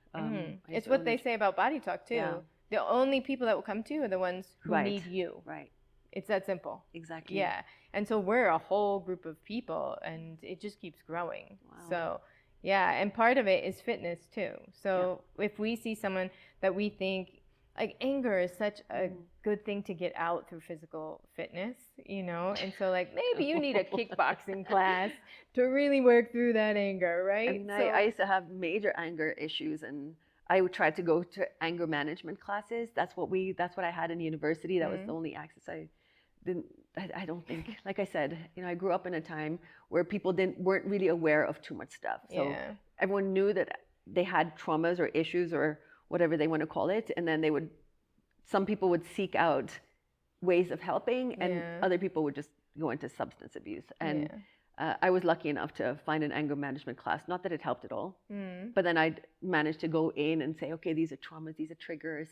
B: It's what they say about BodyTalk too.
A: Yeah.
B: The only people that will come to you are the ones who need you.
A: Right.
B: It's that simple.
A: Exactly.
B: Yeah. And so we're a whole group of people, and it just keeps growing. So yeah, and part of it is fitness too. So if we see someone that we think, like, anger is such a good thing to get out through physical fitness, you know? And so like maybe you need a kickboxing class to really work through that anger, right?
A: I mean, I used to have major anger issues, and I would try to go to anger management classes. That's what I had in university. That was the only access I don't think, like I said, you know, I grew up in a time where people weren't really aware of too much stuff. So everyone knew that they had traumas or issues or whatever they want to call it. And then some people would seek out ways of helping, and other people would just go into substance abuse. And I was lucky enough to find an anger management class. Not that it helped at all, but then I'd managed to go in and say, okay, these are traumas, these are triggers,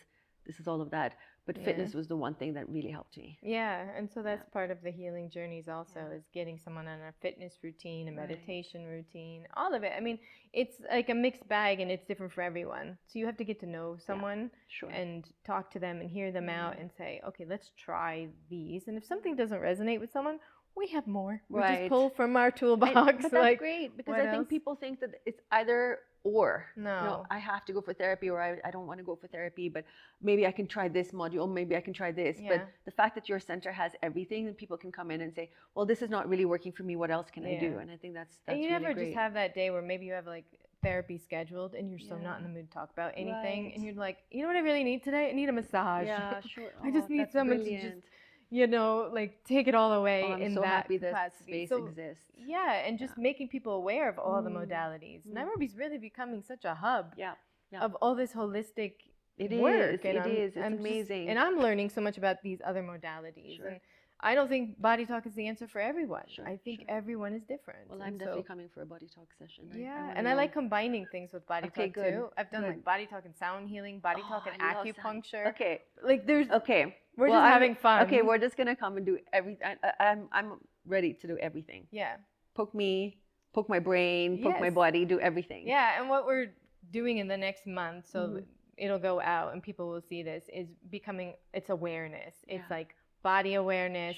A: this is all of that. But fitness was the one thing that really helped me.
B: Yeah, and so that's part of the healing journeys also, is getting someone on a fitness routine, a meditation routine, all of it. I mean, it's like a mixed bag, and it's different for everyone. So you have to get to know someone and talk to them and hear them out and say, okay, let's try these. And if something doesn't resonate with someone, we have more. We just pull from our toolbox.
A: But that's great, because I think people think that it's either or.
B: No.
A: You know, I have to go for therapy, or I don't want to go for therapy, but maybe I can try this module, maybe I can try this. But the fact that your center has everything, and people can come in and say, well, this is not really working for me, what else can I do? And I think that's
B: and you
A: really
B: never
A: great.
B: just have that day where maybe you have like therapy scheduled and you're so not in the mood to talk about anything, and you're like, you know what I really need today? I need a massage.
A: Yeah, sure.
B: I just need someone to just, you know, like take it all away
A: I'm so
B: that
A: happy that
B: capacity.
A: space exists.
B: Yeah, and just making people aware of all the modalities. Nairobi's really becoming such a hub of all this holistic work.
A: It's amazing.
B: And I'm learning so much about these other modalities. And I don't think Body Talk is the answer for everyone. I think everyone is different.
A: Well, I'm definitely coming for a Body Talk session.
B: I like combining things with Body Talk too. I've done like Body Talk and sound healing, Body Talk and acupuncture.
A: Okay.
B: Like there's we're
A: just
B: having fun.
A: Okay, we're just gonna come and do everything. I'm ready to do everything.
B: Yeah.
A: Poke my brain, poke my body, do everything.
B: Yeah, and what we're doing in the next month, so it'll go out and people will see this, is becoming, it's awareness. It's like body awareness,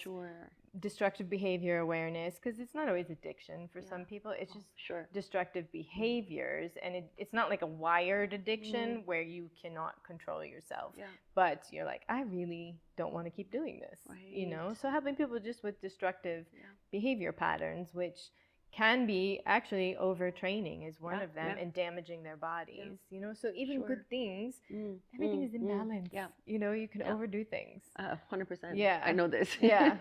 B: destructive behavior awareness, because it's not always addiction for some people. It's just
A: Sure.
B: destructive behaviors, and it's not like a wired addiction where you cannot control yourself.
A: Yeah.
B: But you're like, I really don't want to keep doing this, you know? So helping people just with destructive behavior patterns, which can be actually overtraining is one of them, and damaging their bodies, you know? So even good things, everything is in balance.
A: Yeah.
B: You know, you can overdo things.
A: 100%.
B: Yeah.
A: I know this.
B: Yeah.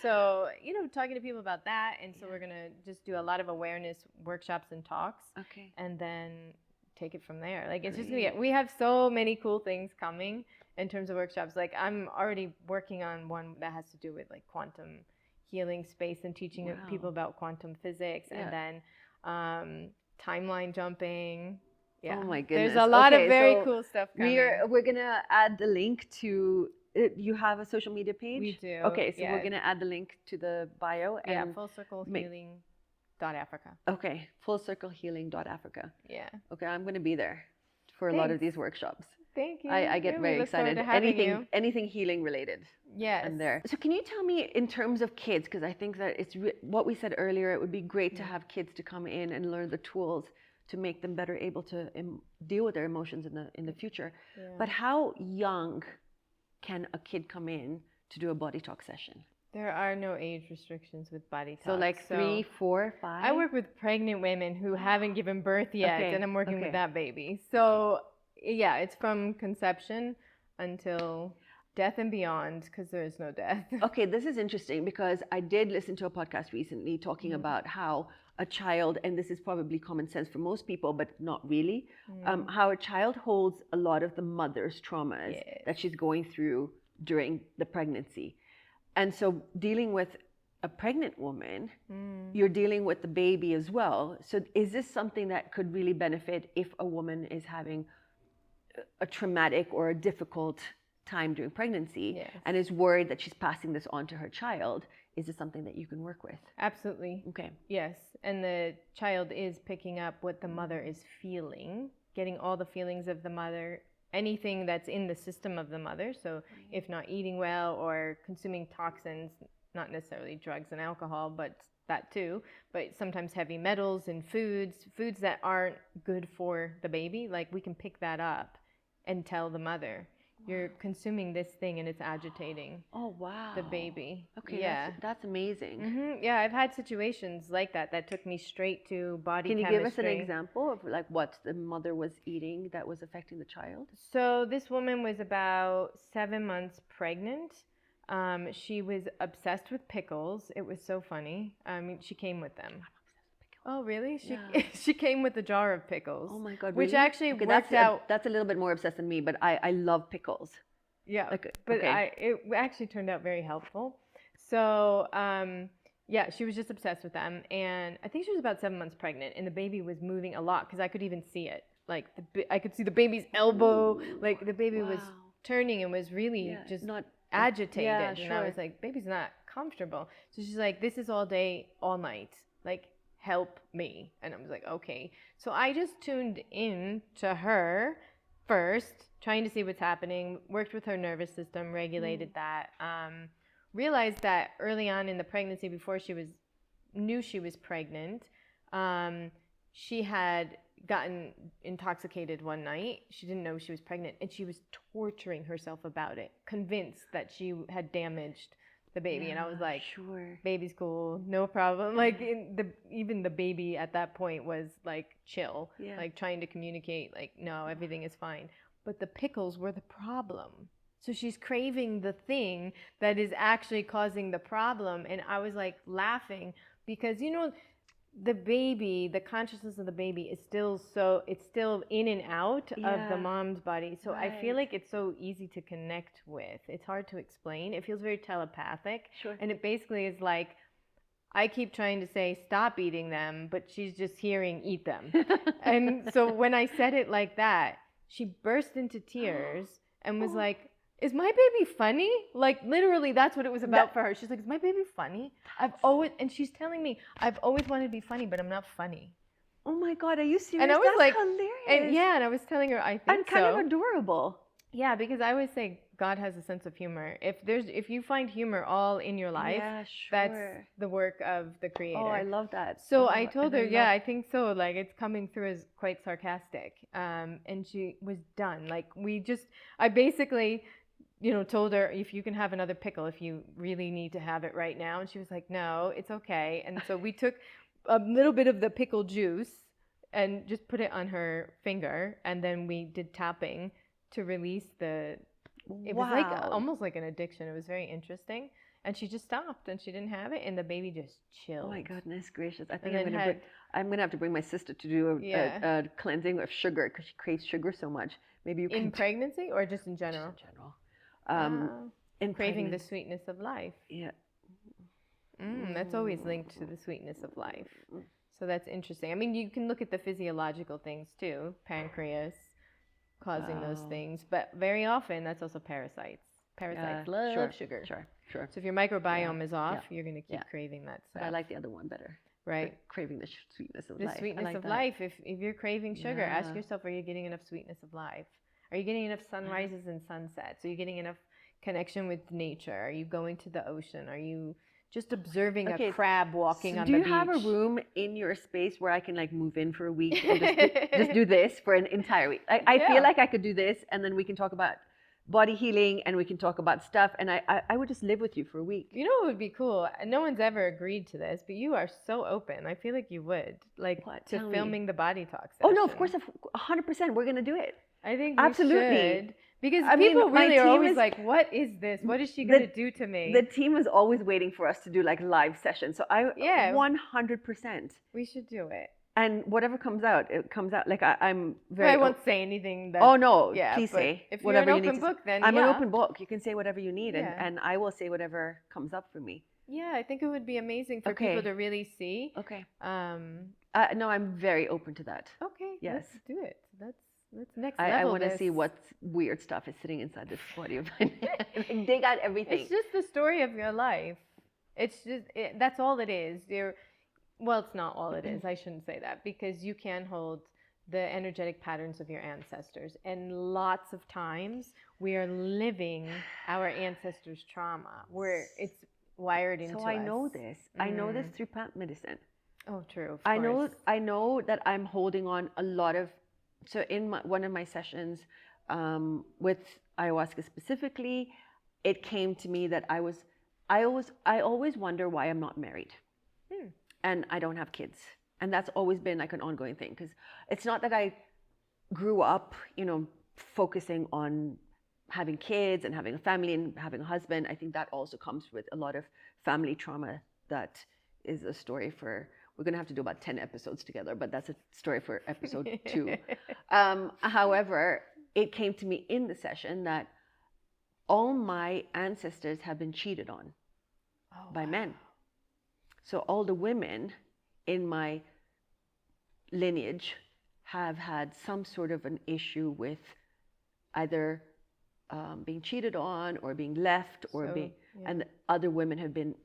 B: So, you know, talking to people about that. And so we're going to just do a lot of awareness workshops and talks.
A: Okay.
B: And then take it from there. Like, it's just going to get, we have so many cool things coming in terms of workshops. Like, I'm already working on one that has to do with like quantum healing space and teaching people about quantum physics, and then timeline jumping. Yeah.
A: Oh my goodness.
B: There's a lot of very cool stuff coming.
A: We're gonna add the link to. You have a social media page?
B: We do.
A: Okay, so we're gonna add the link to the bio. And
B: fullcirclehealing.africa.
A: Okay, fullcirclehealing.africa.
B: Yeah.
A: Okay, I'm gonna be there for a lot of these workshops.
B: Thank you.
A: I get very excited. Anything healing related.
B: Yes.
A: I'm there. So can you tell me in terms of kids, because I think that it's what we said earlier, it would be great to have kids to come in and learn the tools to make them better able to deal with their emotions in the future. Yeah. But how young can a kid come in to do a BodyTalk session?
B: There are no age restrictions with BodyTalk.
A: So like 3, 4, 5?
B: I work with pregnant women who haven't given birth yet, and I'm working with that baby. So yeah, it's from conception until death and beyond, because there is no death.
A: Okay, this is interesting because I did listen to a podcast recently talking about how a child, and this is probably common sense for most people, but not really, how a child holds a lot of the mother's traumas that she's going through during the pregnancy. And so dealing with a pregnant woman, you're dealing with the baby as well. So is this something that could really benefit if a woman is having a traumatic or a difficult time during pregnancy and is worried that she's passing this on to her child? Is this something that you can work with?
B: Absolutely.
A: Okay.
B: Yes. And the child is picking up what the mother is feeling, getting all the feelings of the mother, anything that's in the system of the mother. So if not eating well or consuming toxins, not necessarily drugs and alcohol, but that too, but sometimes heavy metals in foods that aren't good for the baby, like we can pick that up and tell the mother, you're consuming this thing and it's agitating the baby.
A: Okay, yeah, that's amazing.
B: Yeah, I've had situations like that took me straight to body
A: chemistry. Can you give us an example of like what the mother was eating that was affecting the child?
B: So this woman was about 7 months pregnant. She was obsessed with pickles. It was so funny. I mean, she came with them. Oh, really? She came with a jar of pickles.
A: Oh my God,
B: really? Which actually worked out.
A: That's a little bit more obsessed than me, but I love pickles.
B: Yeah, but it actually turned out very helpful. So, yeah, she was just obsessed with them. And I think she was about 7 months pregnant, and the baby was moving a lot because I could even see it. Like, I could see the baby's elbow. Like, the baby was turning and was really just not agitated. Yeah, and I was like, baby's not comfortable. So she's like, this is all day, all night. Like, help me. And I was like, okay. So I just tuned in to her first, trying to see what's happening, worked with her nervous system, regulated that, realized that early on in the pregnancy, before knew she was pregnant, she had gotten intoxicated one night. She didn't know she was pregnant, and she was torturing herself about it, convinced that she had damaged the baby. And I was like, sure, baby's cool, no problem. Like even the baby at that point was like chill, like trying to communicate, like, no, everything is fine. But the pickles were the problem. So she's craving the thing that is actually causing the problem. And I was like laughing because, you know, the baby, the consciousness of the baby is still it's still in and out of the mom's body. So I feel like it's so easy to connect with. It's hard to explain. It feels very telepathic. Sure. And it basically is like, I keep trying to say, stop eating them, but she's just hearing, eat them. And so when I said it like that, she burst into tears and was like, is my baby funny? Like, literally, that's what it was about for her. She's like, is my baby funny? And she's telling me, I've always wanted to be funny, but I'm not funny.
A: Oh my God, are you serious?
B: And I was
A: that's
B: like,
A: hilarious.
B: And I was telling her, I think
A: and kind of adorable.
B: Yeah, because I always say God has a sense of humor. If you find humor all in your life,
A: Yeah,
B: that's
A: sure.
B: the work of the creator.
A: Oh, I love that.
B: So
A: Oh,
B: I told her,
A: and
B: yeah, I think so. Like it's coming through as quite sarcastic. And she was done. Like I basically, told her if you can have another pickle if you really need to have it right now. And she was like, no, it's okay. And so we took a little bit of the pickle juice and just put it on her finger. And then we did tapping to release it was like
A: Wow.
B: almost like an addiction. It was very interesting. And she just stopped and she didn't have it and the baby just chilled.
A: Oh my goodness gracious. I think
B: And then
A: I'm gonna have to bring my sister to do a cleansing of sugar because she craves sugar so much. Maybe you can
B: in pregnancy or just in general?
A: Just in general. In
B: Craving the
A: pregnancy.
B: sweetness of life.
A: Yeah.
B: That's always linked to the sweetness of life. So that's interesting. I mean, you can look at the physiological things too, pancreas causing those things, but very often that's also parasites. Parasites love sugar.
A: Sure.
B: So if your microbiome is off, you're going to keep craving that stuff.
A: But I like the other one better.
B: Right.
A: Craving the sweetness of
B: life. The sweetness of life. If you're craving sugar, ask yourself, are you getting enough sweetness of life? Are you getting enough sunrises and sunsets? Are you getting enough connection with nature? Are you going to the ocean? Are you just observing a crab walking on the beach?
A: Do you have a room in your space where I can like move in for a week and just do this for an entire week? I feel like I could do this and then we can talk about body healing and we can talk about stuff and I would just live with you for a week.
B: You know what would be cool? No one's ever agreed to this, but you are so open. I feel like you would. Like to filming the BodyTalk session.
A: Oh no, of course, 100%. We're going to do it.
B: I think we should. Because people really are always like, what is this? What is she going to do to me?
A: The team is always waiting for us to do like live sessions. So 100%.
B: We should do it.
A: And whatever comes out, it comes out. Like I'm very.
B: I won't say anything.
A: Oh no! Please say
B: if
A: whatever
B: you're
A: an open
B: book, then
A: I'm an open book. You can say whatever you need, and I will say whatever comes up for me.
B: Yeah, I think it would be amazing for people to really see.
A: Okay. No, I'm very open to that.
B: Okay.
A: Yes.
B: Let's do it. Let's next level.
A: I want to see what weird stuff is sitting inside this body of mine. Dig out everything.
B: It's just the story of your life. It's just that's all it is. Well, it's not all it is. I shouldn't say that because you can hold the energetic patterns of your ancestors. And lots of times we are living our ancestors' trauma where it's wired into us.
A: So I know this. I know this through plant medicine.
B: Oh, true.
A: I know that I'm holding on a lot of. So in one of my sessions with ayahuasca specifically, it came to me that I always wonder why I'm not married. And I don't have kids. And that's always been like an ongoing thing because it's not that I grew up, focusing on having kids and having a family and having a husband. I think that also comes with a lot of family trauma that is a story for, we're going to have to do about 10 episodes together, but that's a story for episode 2. However, it came to me in the session that all my ancestors have been cheated on by men. So all the women in my lineage have had some sort of an issue with either being cheated on or being left and the other women have been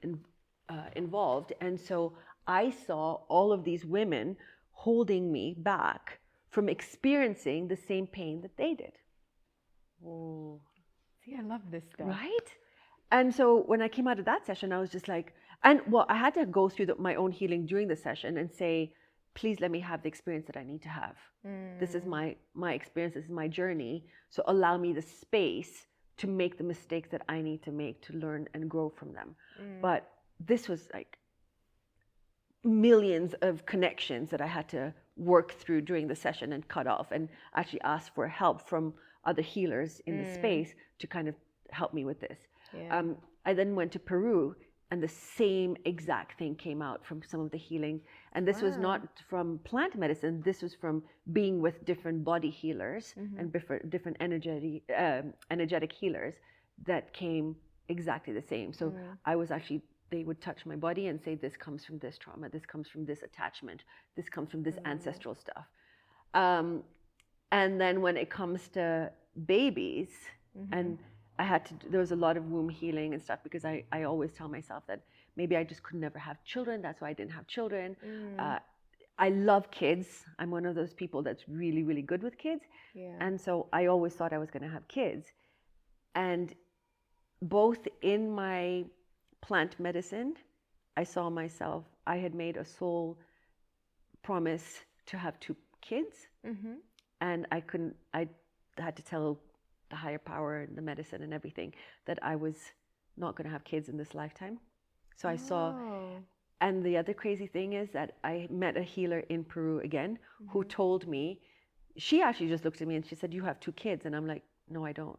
A: involved. And so I saw all of these women holding me back from experiencing the same pain that they did.
B: Whoa. See, I love this stuff.
A: Right? And so when I came out of that session, I was just like, I had to go through my own healing during the session and say, please let me have the experience that I need to have. This is my experience, this is my journey. So allow me the space to make the mistakes that I need to make to learn and grow from them. But this was like millions of connections that I had to work through during the session and cut off and actually ask for help from other healers in the space to kind of help me with this. Yeah. I then went to Peru and the same exact thing came out from some of the healing. And this was not from plant medicine. This was from being with different body healers and different energetic healers that came exactly the same. So I was actually, they would touch my body and say, this comes from this trauma, this comes from this attachment, this comes from this ancestral stuff. And then when it comes to babies, and there was a lot of womb healing and stuff because I always tell myself that maybe I just could never have children. That's why I didn't have children. I love kids. I'm one of those people that's really, really good with kids.
B: Yeah.
A: And so I always thought I was going to have kids. And both in my plant medicine, I saw myself, I had made a soul promise to have 2 kids.
B: Mm-hmm.
A: And I had to tell the higher power and the medicine and everything that I was not going to have kids in this lifetime. So I saw, and the other crazy thing is that I met a healer in Peru again who told me, she actually just looked at me and she said, "You have 2 kids." And I'm like, "No, I don't."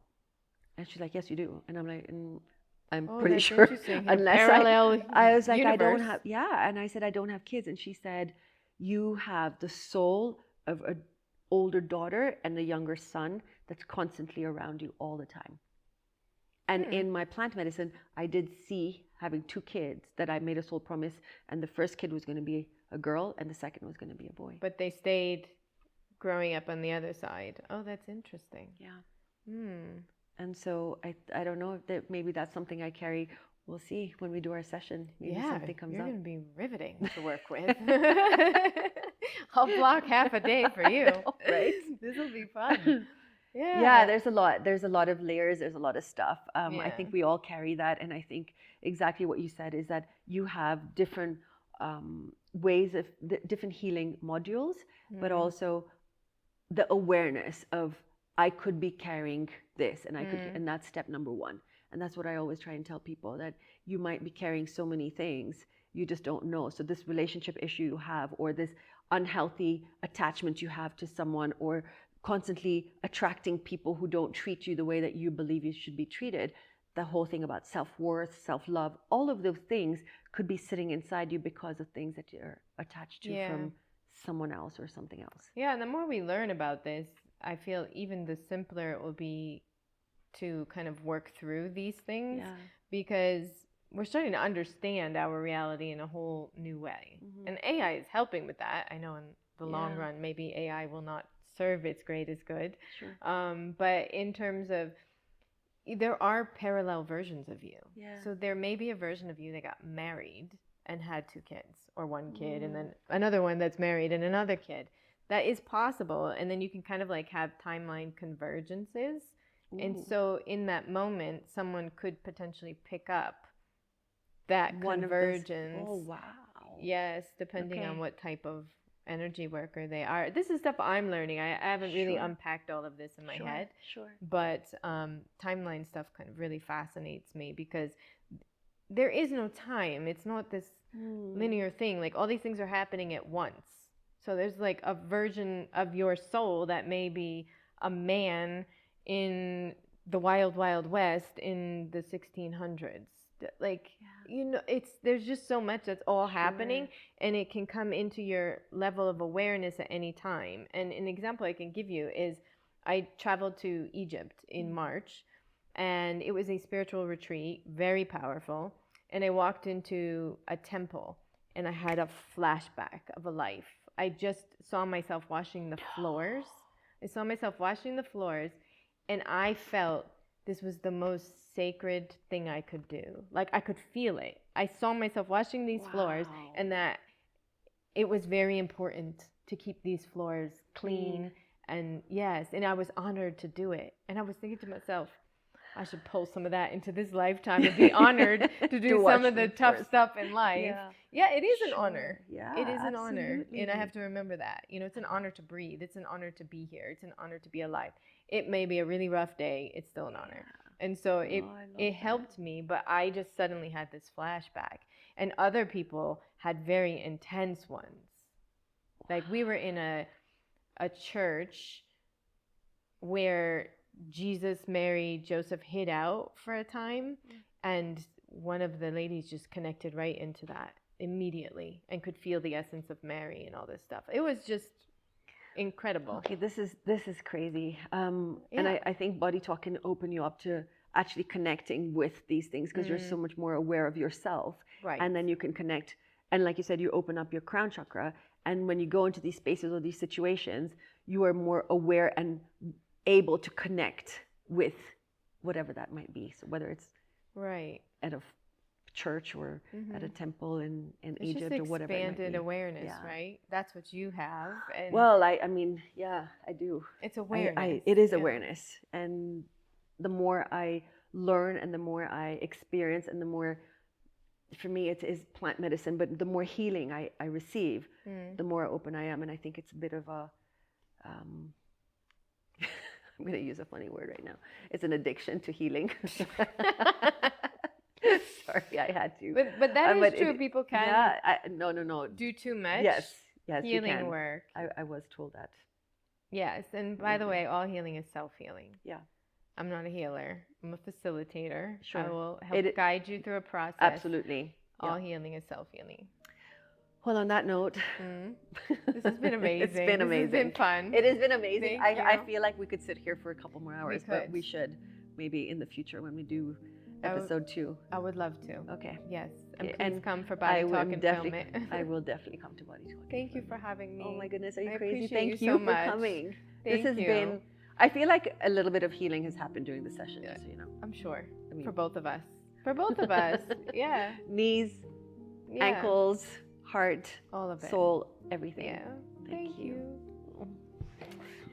A: And she's like, "Yes, you do." And I'm like, I'm pretty sure. Unless I was like, universe. I don't have, yeah. And I said, "I don't have kids." And she said, "You have the soul of an older daughter and a younger son that's constantly around you all the time." And in my plant medicine, I did see having 2 kids that I made a soul promise, and the first kid was going to be a girl and the second was going to be a boy.
B: But they stayed growing up on the other side. Oh, that's interesting.
A: Yeah. And so I don't know if maybe that's something I carry. We'll see when we do our session. Maybe something comes up.
B: You're going to be riveting to work with. I'll block half a day for you.
A: Right?
B: This will be fun.
A: Yeah, there's a lot of layers, there's a lot of stuff. I think we all carry that, and I think exactly what you said is that you have different ways of different healing modules, but also the awareness of I could be carrying this, and I could, and that's step number 1. And that's what I always try and tell people, that you might be carrying so many things, you just don't know. So this relationship issue you have, or this unhealthy attachment you have to someone, or constantly attracting people who don't treat you the way that you believe you should be treated, the whole thing about self-worth, self-love, all of those things could be sitting inside you because of things that you're attached to from someone else or something else.
B: Yeah, and the more we learn about this, I feel even the simpler it will be to kind of work through these things, because we're starting to understand our reality in a whole new way. And AI is helping with that. I know in the long run, maybe AI will not serve its greatest good.
A: Sure.
B: But in terms of, there are parallel versions of you. So there may be a version of you that got married and had 2 kids, or 1 kid, and then another one that's married and another kid. That is possible. And then you can kind of like have timeline convergences. And so in that moment, someone could potentially pick up that convergence.
A: Oh, wow.
B: Yes, depending on what type of energy worker they are. This is stuff I'm learning. I haven't really unpacked all of this in my head. But timeline stuff kind of really fascinates me, because there is no time. It's not this linear thing. Like all these things are happening at once. So there's like a version of your soul that may be a man in the wild, wild west in the 1600s. Like, there's just so much that's all happening, and it can come into your level of awareness at any time. And an example I can give you is I traveled to Egypt in March, and it was a spiritual retreat, very powerful. And I walked into a temple, and I had a flashback of a life. I just saw myself washing the floors. And I felt this was the most sacred thing I could do. Like, I could feel it. I saw myself washing these floors, and that it was very important to keep these floors clean. And and I was honored to do it. And I was thinking to myself, I should pull some of that into this lifetime and be honored to do some of the tough stuff in life. Yeah, it is an honor. Yeah, it is an honor. And I have to remember that. It's an honor to breathe. It's an honor to be here. It's an honor to be alive. It may be a really rough day. It's still an honor. And so it helped me, but I just suddenly had this flashback. And other people had very intense ones. Like, we were in a church where Jesus, Mary, Joseph hid out for a time, and one of the ladies just connected right into that immediately and could feel the essence of Mary and all this stuff. It was just incredible.
A: Okay, this is crazy. And I think BodyTalk can open you up to actually connecting with these things, because you're so much more aware of yourself.
B: Right.
A: And then you can connect. And like you said, you open up your crown chakra. And when you go into these spaces or these situations, you are more aware and able to connect with whatever that might be. So whether it's at a church or at a temple in
B: It's
A: Egypt
B: just
A: or whatever it might
B: expanded
A: be.
B: awareness,
A: Yeah.
B: right? That's what you have. And
A: Well, I mean, yeah, I do.
B: it's awareness.
A: It is
B: yeah.
A: awareness. And the more I learn and the more I experience and the more, for me, it is plant medicine, but the more healing I receive, the more open I am. And I think it's a bit of a, I'm going to use a funny word right now. It's an addiction to healing. Sorry, I had to.
B: But that is true. People can
A: no.
B: do too much
A: Yes, you
B: healing
A: can.
B: work.
A: I was told that.
B: Yes, and by the way, all healing is self-healing.
A: Yeah.
B: I'm not a healer. I'm a facilitator.
A: Sure.
B: I will help guide you through a process.
A: Absolutely.
B: All healing is self-healing.
A: Well, on that note,
B: this has been amazing.
A: It's been amazing.
B: This has been fun.
A: It has been amazing.
B: Thank you.
A: I feel like we could sit here for a couple more hours, but
B: could.
A: we should maybe in the future when we do episode 2.
B: I would love to.
A: Okay.
B: Yes. And
A: Okay,
B: please
A: and
B: come for Body Talk and film it.
A: I will definitely come to Body Talk.
B: Thank you for having me.
A: Oh my goodness, are you
B: I
A: crazy?
B: appreciate
A: Thank
B: you
A: you
B: so
A: for
B: much.
A: coming.
B: Thank
A: This has
B: you.
A: been, I feel like a little bit of healing has happened during the session, just so you know.
B: I'm sure.
A: I mean,
B: For both of us. For both of us. Yeah.
A: Knees,
B: Yeah.
A: ankles, heart,
B: All of it.
A: soul, everything.
B: Yeah. Thank you.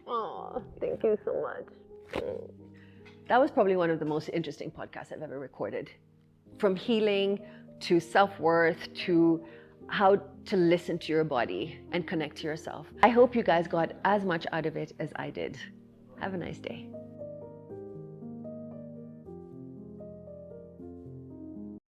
A: Oh, thank you so much. That was probably one of the most interesting podcasts I've ever recorded. From healing to self-worth to how to listen to your body and connect to yourself. I hope you guys got as much out of it as I did. Have a nice day.